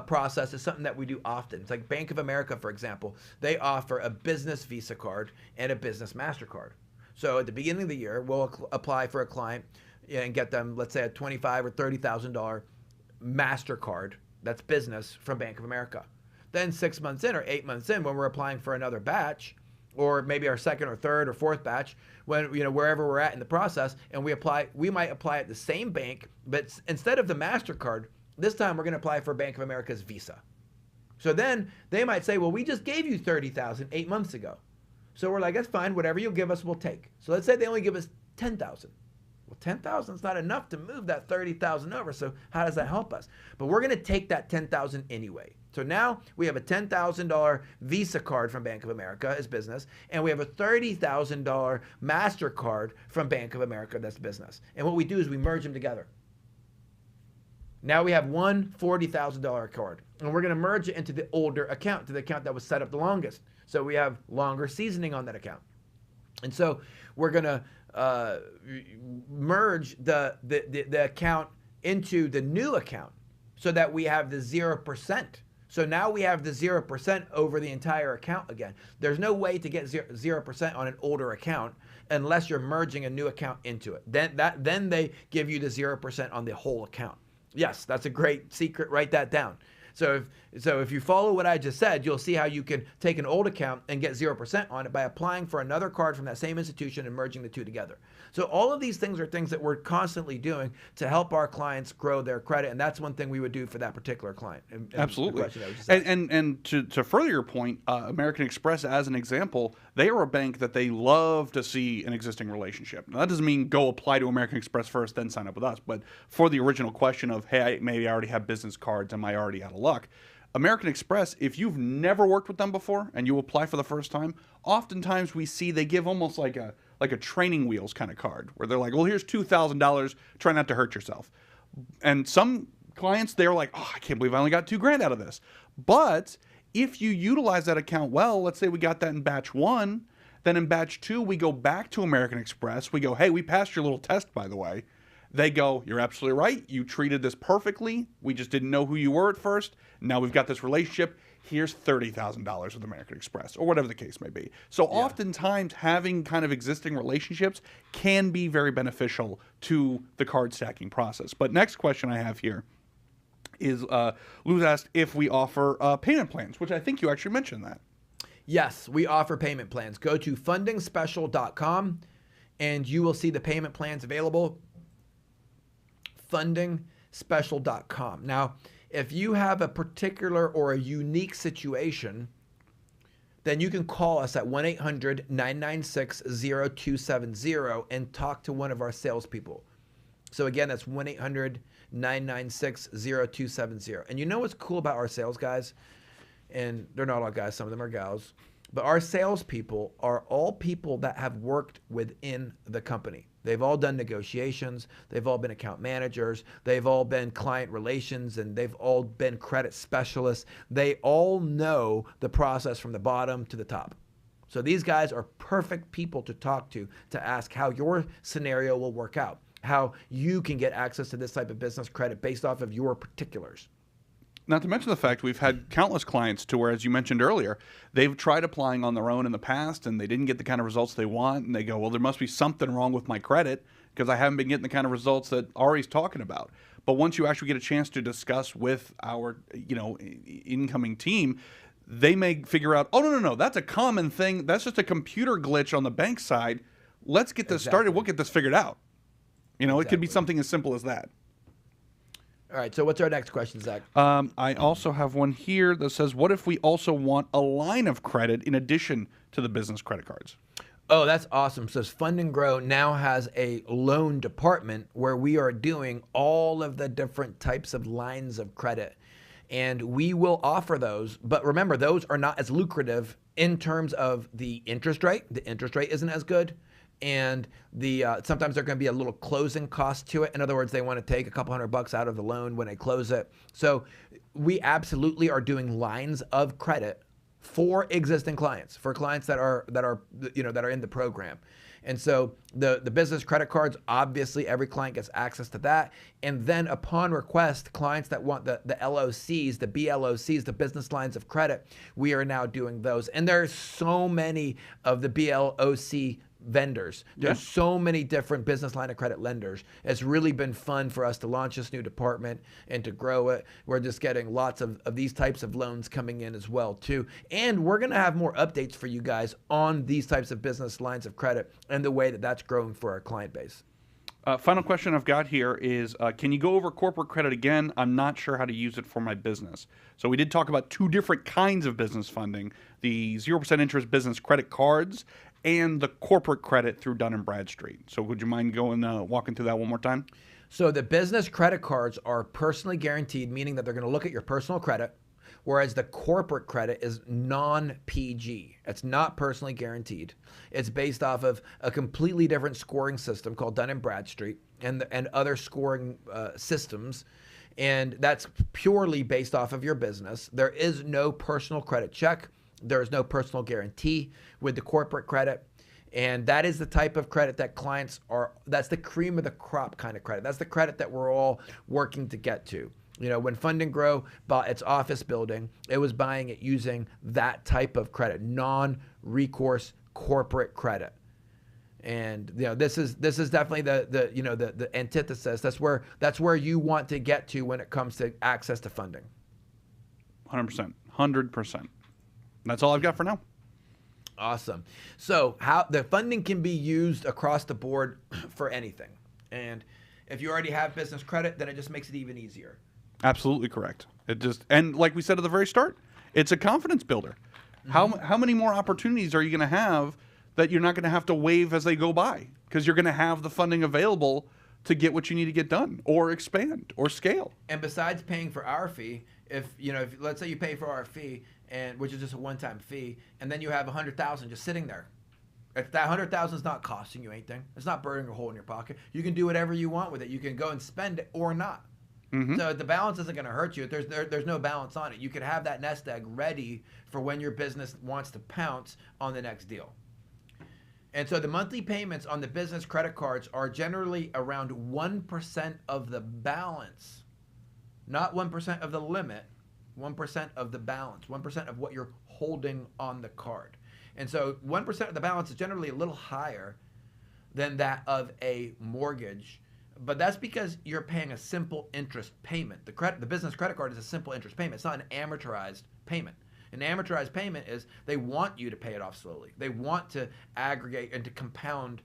process is something that we do often. It's like Bank of America, for example. They offer a business Visa card and a business MasterCard. So at the beginning of the year, we'll apply for a client and get them, let's say, a $25,000 or $30,000 MasterCard that's business from Bank of America. Then 6 months in or 8 months in, when we're applying for another batch, or maybe our second or third or fourth batch, when wherever we're at in the process, and we might apply at the same bank, but instead of the MasterCard, this time we're going to apply for Bank of America's Visa. So then they might say, well, we just gave you $30,000 8 months ago. So we're like, that's fine. Whatever you'll give us, we'll take. So let's say they only give us $10,000. Well, $10,000 is not enough to move that $30,000 over. So how does that help us? But we're going to take that $10,000 anyway. So now we have a $10,000 Visa card from Bank of America as business, and we have a $30,000 MasterCard from Bank of America that's business. And what we do is we merge them together. Now we have one $40,000 card, and we're going to merge it into the older account, to the account that was set up the longest. So we have longer seasoning on that account. And so we're going to merge the account into the new account so that we have the 0%. So now we have the 0% over the entire account again. There's no way to get 0% on an older account unless you're merging a new account into it. Then they give you the 0% on the whole account. Yes, that's a great secret. Write that down. So if you follow what I just said, you'll see how you can take an old account and get 0% on it by applying for another card from that same institution and merging the two together. So all of these things are things that we're constantly doing to help our clients grow their credit, and that's one thing we would do for that particular client. Absolutely. And to further your point, American Express, as an example, they are a bank that they love to see an existing relationship. Now, that doesn't mean go apply to American Express first, then sign up with us. But for the original question of, hey, maybe I already have business cards, am I already out of luck? American Express, if you've never worked with them before and you apply for the first time, oftentimes we see they give almost like a training wheels kind of card where they're like, well, here's $2,000, try not to hurt yourself. And some clients, they're like, oh, I can't believe I only got $2,000 out of this. But if you utilize that account well, let's say we got that in batch 1, then in batch 2, we go back to American Express. We go, hey, we passed your little test, by the way. They go, you're absolutely right. You treated this perfectly. We just didn't know who you were at first. Now we've got this relationship. Here's $30,000 with American Express, or whatever the case may be. So oftentimes having kind of existing relationships can be very beneficial to the card stacking process. But next question I have here is Lou's asked if we offer payment plans, which I think you actually mentioned that. Yes, we offer payment plans. Go to fundingspecial.com and you will see the payment plans available. Fundingspecial.com. Now, if you have a particular or a unique situation, then you can call us at 1-800-996-0270 and talk to one of our salespeople. So again, that's 1-800-996-0270. And you know what's cool about our sales guys? And they're not all guys, some of them are gals. But our salespeople are all people that have worked within the company. They've all done negotiations. They've all been account managers. They've all been client relations, and they've all been credit specialists. They all know the process from the bottom to the top. So these guys are perfect people to talk to ask how your scenario will work out, how you can get access to this type of business credit based off of your particulars. Not to mention the fact we've had countless clients to where, as you mentioned earlier, they've tried applying on their own in the past and they didn't get the kind of results they want. And they go, well, there must be something wrong with my credit because I haven't been getting the kind of results that Ari's talking about. But once you actually get a chance to discuss with our, incoming team, they may figure out, oh, no, that's a common thing. That's just a computer glitch on the bank side. Let's get this started. We'll get this figured out. It could be something as simple as that. All right, so what's our next question, Zach? I also have one here that says, what if we also want a line of credit in addition to the business credit cards? Oh, that's awesome. So Fund&Grow now has a loan department where we are doing all of the different types of lines of credit. And we will offer those. But remember, those are not as lucrative in terms of the interest rate. The interest rate isn't as good. And sometimes there's going to be a little closing cost to it. In other words, they want to take a couple $100 out of the loan when they close it. So we absolutely are doing lines of credit for existing clients, for clients that are in the program. And so the business credit cards, obviously every client gets access to that. And then upon request, clients that want the LOCs, the BLOCs, the business lines of credit, we are now doing those. And there's so many of the BLOC vendors. There's so many different business line of credit lenders. It's really been fun for us to launch this new department and to grow it. We're just getting lots of these types of loans coming in as well too. And we're gonna have more updates for you guys on these types of business lines of credit and the way that that's growing for our client base. Final question I've got here is, can you go over corporate credit again? I'm not sure how to use it for my business. So we did talk about two different kinds of business funding, the 0% interest business credit cards and the corporate credit through Dun & Bradstreet. So would you mind going walking through that one more time? So the business credit cards are personally guaranteed, meaning that they're going to look at your personal credit, whereas the corporate credit is non-PG. It's not personally guaranteed. It's based off of a completely different scoring system called Dun & Bradstreet and other scoring systems. And that's purely based off of your business. There is no personal credit check. There is no personal guarantee with the corporate credit. And that is the type of credit that clients that's the cream of the crop kind of credit. That's the credit that we're all working to get to. You know, when Fund&Grow bought its office building, it was buying it using that type of credit, non-recourse corporate credit. And you know, this is definitely the antithesis. That's where you want to get to when it comes to access to funding. 100%. That's all I've got for now. Awesome. So how the funding can be used across the board for anything. And if you already have business credit, then it just makes it even easier. Absolutely correct. And like we said at the very start, it's a confidence builder. Mm-hmm. How many more opportunities are you going to have that you're not going to have to waive as they go by? Because you're going to have the funding available to get what you need to get done or expand or scale. And besides paying for our fee, if let's say you pay for our fee, and which is just a one-time fee, and then you have $100,000 just sitting there. If that $100,000 is not costing you anything, it's not burning a hole in your pocket. You can do whatever you want with it. You can go and spend it or not. Mm-hmm. So the balance isn't going to hurt you. There's no balance on it. You can have that nest egg ready for when your business wants to pounce on the next deal. And so the monthly payments on the business credit cards are generally around 1% of the balance, not 1% of the limit. 1% of the balance, 1% of what you're holding on the card. And so 1% of the balance is generally a little higher than that of a mortgage, but that's because you're paying a simple interest payment. The business credit card is a simple interest payment. It's not an amortized payment. An amortized payment is they want you to pay it off slowly. They want to aggregate and to compound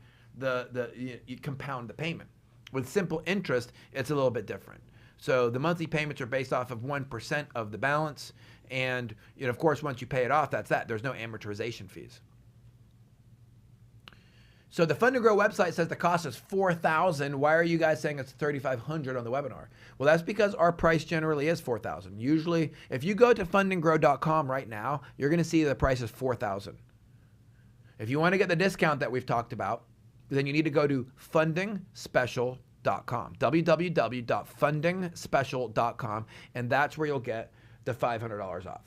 you compound the payment. With simple interest, it's a little bit different. So the monthly payments are based off of 1% of the balance. And of course, once you pay it off, that's that. There's no amortization fees. So the Fund&Grow website says the cost is $4,000. Why are you guys saying it's $3,500 on the webinar? Well, that's because our price generally is $4,000. Usually, if you go to fundandgrow.com right now, you're going to see the price is $4,000. If you want to get the discount that we've talked about, then you need to go to fundingspecial.com. www.fundingspecial.com, and that's where you'll get the $500 off.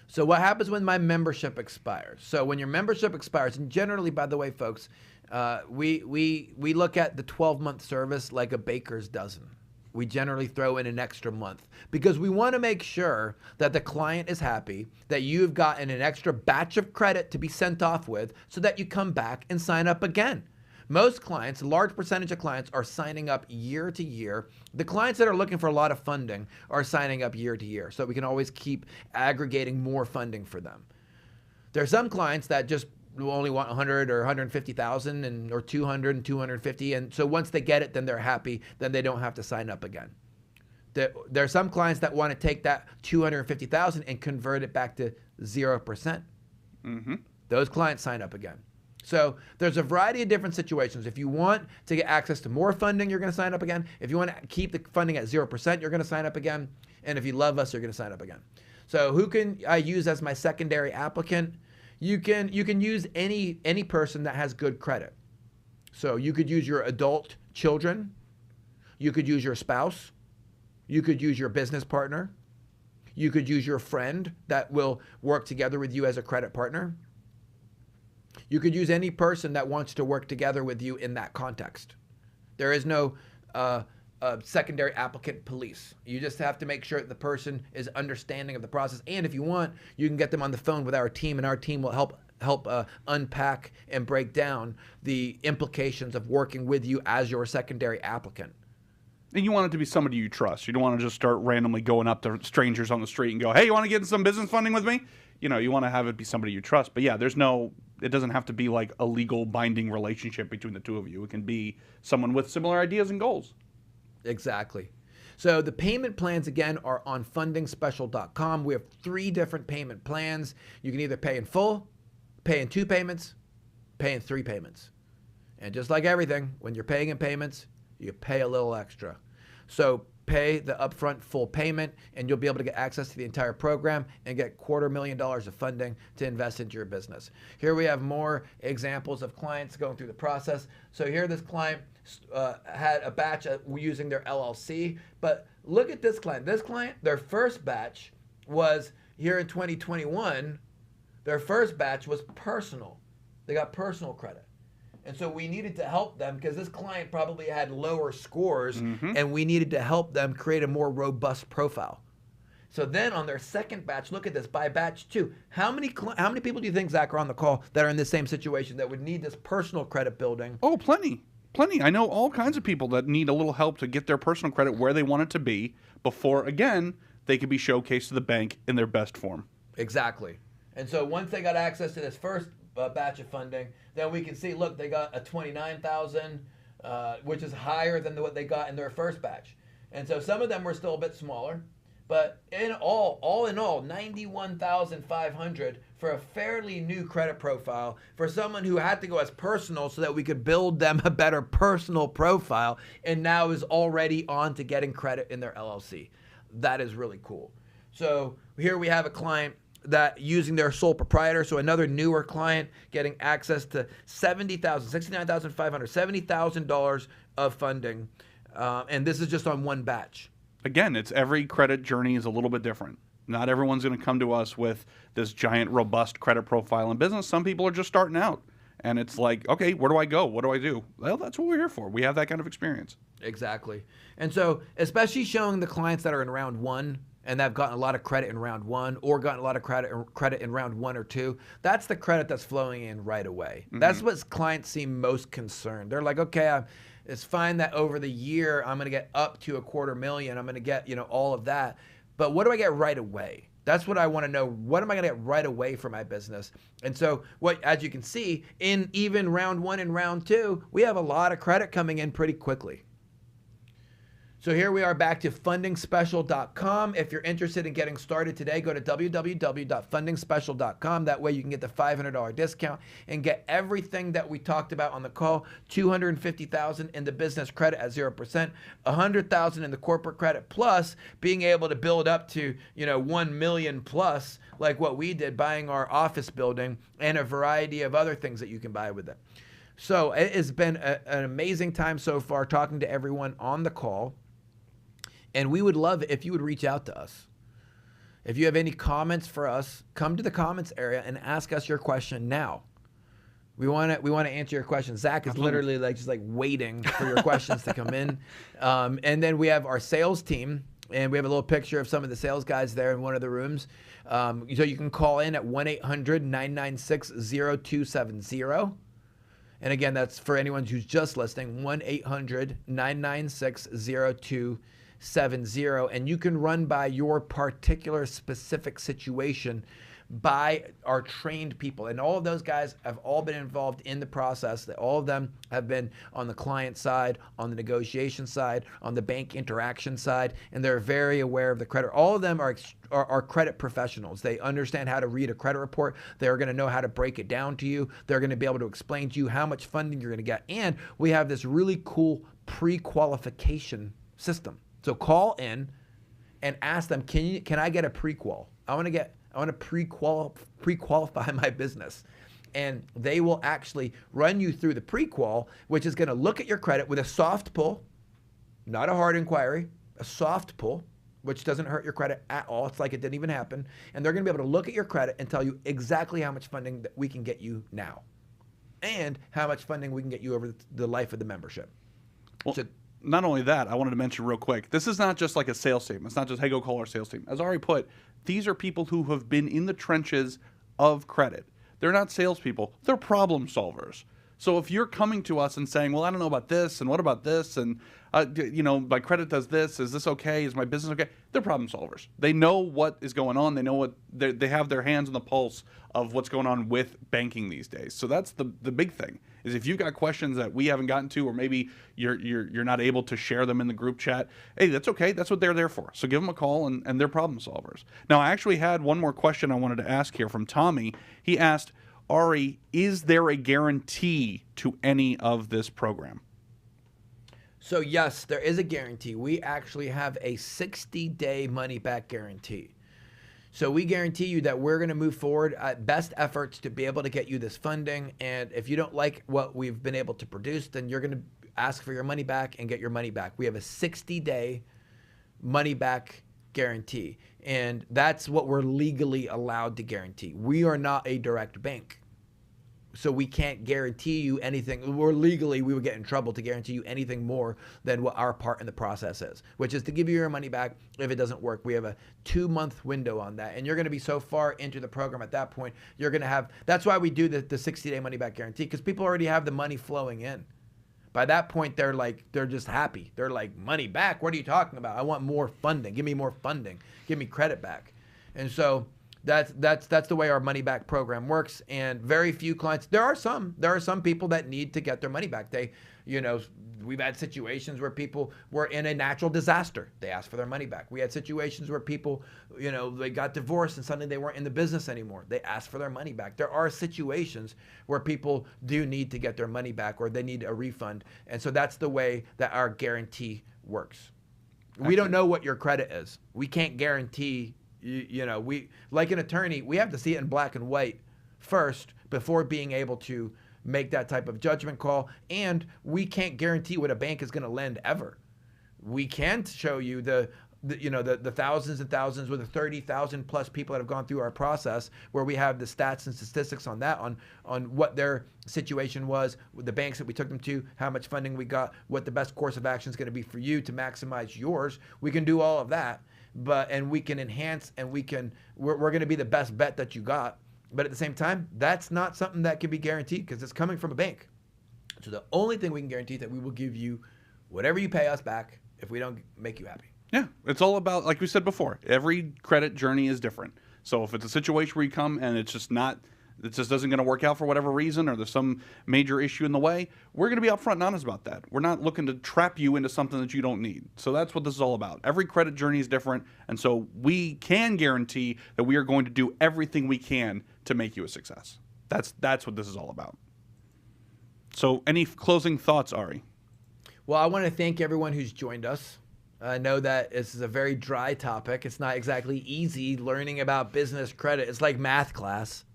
So what happens when my membership expires? So when your membership expires, and generally, by the way, folks, we look at the 12-month service like a baker's dozen. We generally throw in an extra month because we want to make sure that the client is happy, that you've gotten an extra batch of credit to be sent off with so that you come back and sign up again. Most clients, a large percentage of clients, are signing up year to year. The clients that are looking for a lot of funding are signing up year to year, so we can always keep aggregating more funding for them. There are some clients that just only want 100 or 150,000 or 200 and 250, and so once they get it, then they're happy. Then they don't have to sign up again. There are some clients that want to take that 250,000 and convert it back to 0%. Mm-hmm. Those clients sign up again. So there's a variety of different situations. If you want to get access to more funding, you're going to sign up again. If you want to keep the funding at 0%, you're going to sign up again. And if you love us, you're going to sign up again. So who can I use as my secondary applicant? You can use any person that has good credit. So you could use your adult children. You could use your spouse. You could use your business partner. You could use your friend that will work together with you as a credit partner. You could use any person that wants to work together with you in that context. There is no secondary applicant police. You just have to make sure that the person is understanding of the process. And if you want, you can get them on the phone with our team, and our team will help unpack and break down the implications of working with you as your secondary applicant. And you want it to be somebody you trust. You don't want to just start randomly going up to strangers on the street and go, hey, you want to get some business funding with me? You know, you want to have it be somebody you trust. But yeah, it doesn't have to be like a legal binding relationship between the two of you. It can be someone with similar ideas and goals. Exactly. So the payment plans, again, are on fundingspecial.com. We have 3 different payment plans. You can either pay in full, pay in 2 payments, pay in 3 payments. And just like everything, when you're paying in payments, you pay a little extra. So pay the upfront full payment, and you'll be able to get access to the entire program and get $250,000 of funding to invest into your business. Here we have more examples of clients going through the process. So here this client had a batch using their LLC, but look at this client. This client, their first batch was here in 2021. Their first batch was personal. They got personal credit. And so we needed to help them because this client probably had lower scores, and we needed to help them create a more robust profile. So then on their second batch, look at this, by batch 2. How many people do you think, Zach, are on the call that are in the same situation that would need this personal credit building? Oh, plenty. Plenty. I know all kinds of people that need a little help to get their personal credit where they want it to be before, again, they could be showcased to the bank in their best form. Exactly. And so once they got access to this first batch of funding, then we can see, look, they got a $29,000, which is higher than what they got in their first batch. And so some of them were still a bit smaller, but all in all, $91,500 for a fairly new credit profile for someone who had to go as personal so that we could build them a better personal profile, and now is already on to getting credit in their LLC. That is really cool. So here we have a client that using their sole proprietor, so another newer client getting access to $69,500, $70,000 of funding, and this is just on one batch. Again, it's every credit journey is a little bit different. Not everyone's going to come to us with this giant, robust credit profile in business. Some people are just starting out, and it's like, okay, where do I go? What do I do? Well, that's what we're here for. We have that kind of experience. Exactly. And so, especially showing the clients that are in round 1 and they've gotten a lot of credit in round 1 or gotten a lot of credit in round 1 or 2, that's the credit that's flowing in right away. That's what clients seem most concerned. They're like, okay, it's fine that over the year I'm going to get up to $250,000. I'm going to get, all of that. But what do I get right away? That's what I want to know. What am I going to get right away for my business? And so as you can see, in even round 1 and round 2, we have a lot of credit coming in pretty quickly. So here we are back to fundingspecial.com. If you're interested in getting started today, go to www.fundingspecial.com. That way you can get the $500 discount and get everything that we talked about on the call. $250,000 in the business credit at 0%, $100,000 in the corporate credit, plus being able to build up to, $1 million plus, like what we did, buying our office building, and a variety of other things that you can buy with it. So it has been an amazing time so far talking to everyone on the call. And we would love it if you would reach out to us. If you have any comments for us, come to the comments area and ask us your question now. We want to answer your questions. Zach is literally just waiting for your questions to come in. And then we have our sales team, and we have a little picture of some of the sales guys there in one of the rooms. So you can call in at 1-800-996-0270. And again, that's for anyone who's just listening, 1-800-996-0270. And you can run by your particular specific situation by our trained people. And all of those guys have all been involved in the process. All of them have been on the client side, on the negotiation side, on the bank interaction side, and they're very aware of the credit. All of them are credit professionals. They understand how to read a credit report. They're going to know how to break it down to you. They're going to be able to explain to you how much funding you're going to get. And we have this really cool pre-qualification system. So call in and ask them, can I get a pre-qual? I want to pre-qualify my business. And they will actually run you through the pre-qual, which is going to look at your credit with a soft pull, not a hard inquiry, a soft pull. which doesn't hurt your credit at all. It's like it didn't even happen. And they're going to be able to look at your credit and tell you exactly how much funding that we can get you now and how much funding we can get you over the life of the membership. Well, not only that, I wanted to mention real quick, this is not just like a sales team. It's not just, hey, go call our sales team. As Ari put, these are people who have been in the trenches of credit. They're not salespeople. They're problem solvers. So if you're coming to us and saying, well, I don't know about this, and what about this, and my credit does this, is this okay, is my business okay? They're problem solvers. They know what is going on. They know what they have their hands on the pulse of what's going on with banking these days. So that's the big thing, is if you've got questions that we haven't gotten to, or maybe you're not able to share them in the group chat, hey, that's okay. That's what they're there for. So give them a call, and they're problem solvers. Now, I actually had one more question I wanted to ask here from Tommy. He asked, Ari, is there a guarantee to any of this program? So yes, there is a guarantee. We actually have a 60-day money-back guarantee. So we guarantee you that we're going to move forward at best efforts to be able to get you this funding. And if you don't like what we've been able to produce, then you're going to ask for your money back and get your money back. We have a 60-day money-back guarantee. And that's what we're legally allowed to guarantee. We are not a direct bank. So we can't guarantee you anything. We would get in trouble to guarantee you anything more than what our part in the process is, which is to give you your money back if it doesn't work. We have a 2-month window on that. And you're going to be so far into the program at that point, you're going to have, that's why we do the 60-day money back guarantee, because people already have the money flowing in. By that point, they're just happy. They're like, money back? What are you talking about? I want more funding. Give me more funding. Give me credit back. And so that's the way our money back program works. And very few clients, there are some people that need to get their money back. We've had situations where people were in a natural disaster. They asked for their money back. We had situations where people, they got divorced and suddenly they weren't in the business anymore. They asked for their money back. There are situations where people do need to get their money back or they need a refund. And so that's the way that our guarantee works. We don't know what your credit is. We can't guarantee, we, like an attorney, we have to see it in black and white first before being able to make that type of judgment call. And we can't guarantee what a bank is going to lend ever. We can't show you the thousands and thousands with the 30,000 plus people that have gone through our process, where we have the stats and statistics on that, on what their situation was with the banks that we took them to, how much funding we got, what the best course of action is going to be for you to maximize yours. We can do all of that, and we can enhance, and we're going to be the best bet that you got. But at the same time, that's not something that can be guaranteed because it's coming from a bank. So the only thing we can guarantee is that we will give you whatever you pay us back if we don't make you happy. Yeah, it's all about, like we said before, every credit journey is different. So if it's a situation where you come and it just doesn't going to work out for whatever reason, or there's some major issue in the way, we're going to be upfront and honest about that. We're not looking to trap you into something that you don't need. So that's what this is all about. Every credit journey is different, and so we can guarantee that we are going to do everything we can to make you a success. That's what this is all about. So any closing thoughts, Ari? Well, I want to thank everyone who's joined us. I know that this is a very dry topic. It's not exactly easy learning about business credit. It's like math class.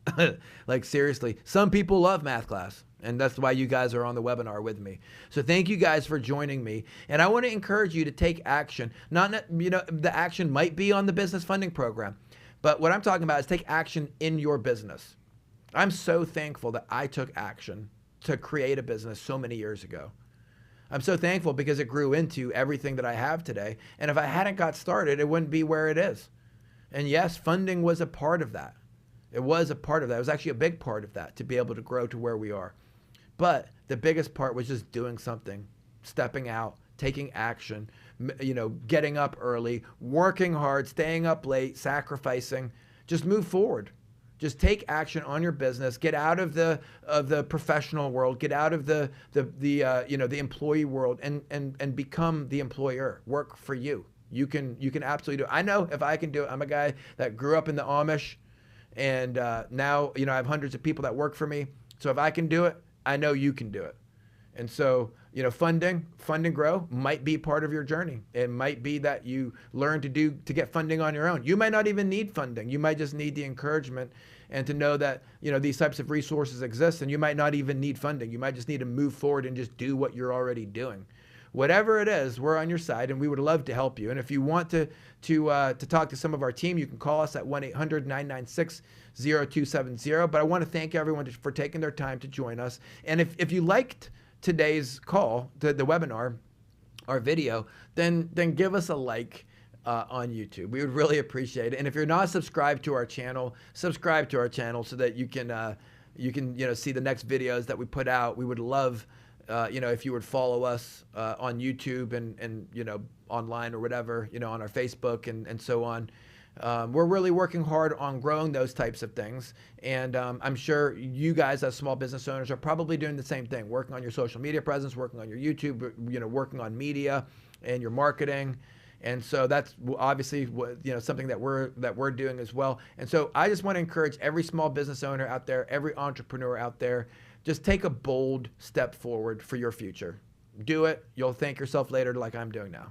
Like, seriously, some people love math class, and that's why you guys are on the webinar with me. So thank you guys for joining me. And I want to encourage you to take action. The action might be on the business funding program, but what I'm talking about is take action in your business. I'm so thankful that I took action to create a business so many years ago. I'm so thankful because it grew into everything that I have today. And if I hadn't got started, it wouldn't be where it is. And yes, funding was a part of that. It was a part of that. It was actually a big part of that to be able to grow to where we are. But the biggest part was just doing something, stepping out, taking action, getting up early, working hard, staying up late, sacrificing. Just move forward. Just take action on your business. Get out of the professional world. Get out of the employee world and become the employer. Work for you. You can absolutely do it. I know if I can do it. I'm a guy that grew up in the Amish, and now I have hundreds of people that work for me. So if I can do it, I know you can do it. And so Fund and Grow might be part of your journey. It might be that you learn to get funding on your own. You might not even need funding. You might just need the encouragement and to know that these types of resources exist, and you might not even need funding. You might just need to move forward and just do what you're already doing. whatever it is, we're on your side, and we would love to help you. And if you want to talk to some of our team, you can call us at 1-800-996-0270. But I want to thank everyone for taking their time to join us. And if you liked today's call, the webinar, our video, then give us a like on YouTube. We would really appreciate it. And if you're not subscribed to our channel, subscribe to our channel so that you can see the next videos that we put out. We would love if you would follow us on YouTube and online or whatever, on our Facebook and so on. We're really working hard on growing those types of things. And I'm sure you guys as small business owners are probably doing the same thing, working on your social media presence, working on your YouTube, working on media and your marketing. And so that's obviously something that we're doing as well. And so I just want to encourage every small business owner out there, every entrepreneur out there, just take a bold step forward for your future. Do it. You'll thank yourself later like I'm doing now.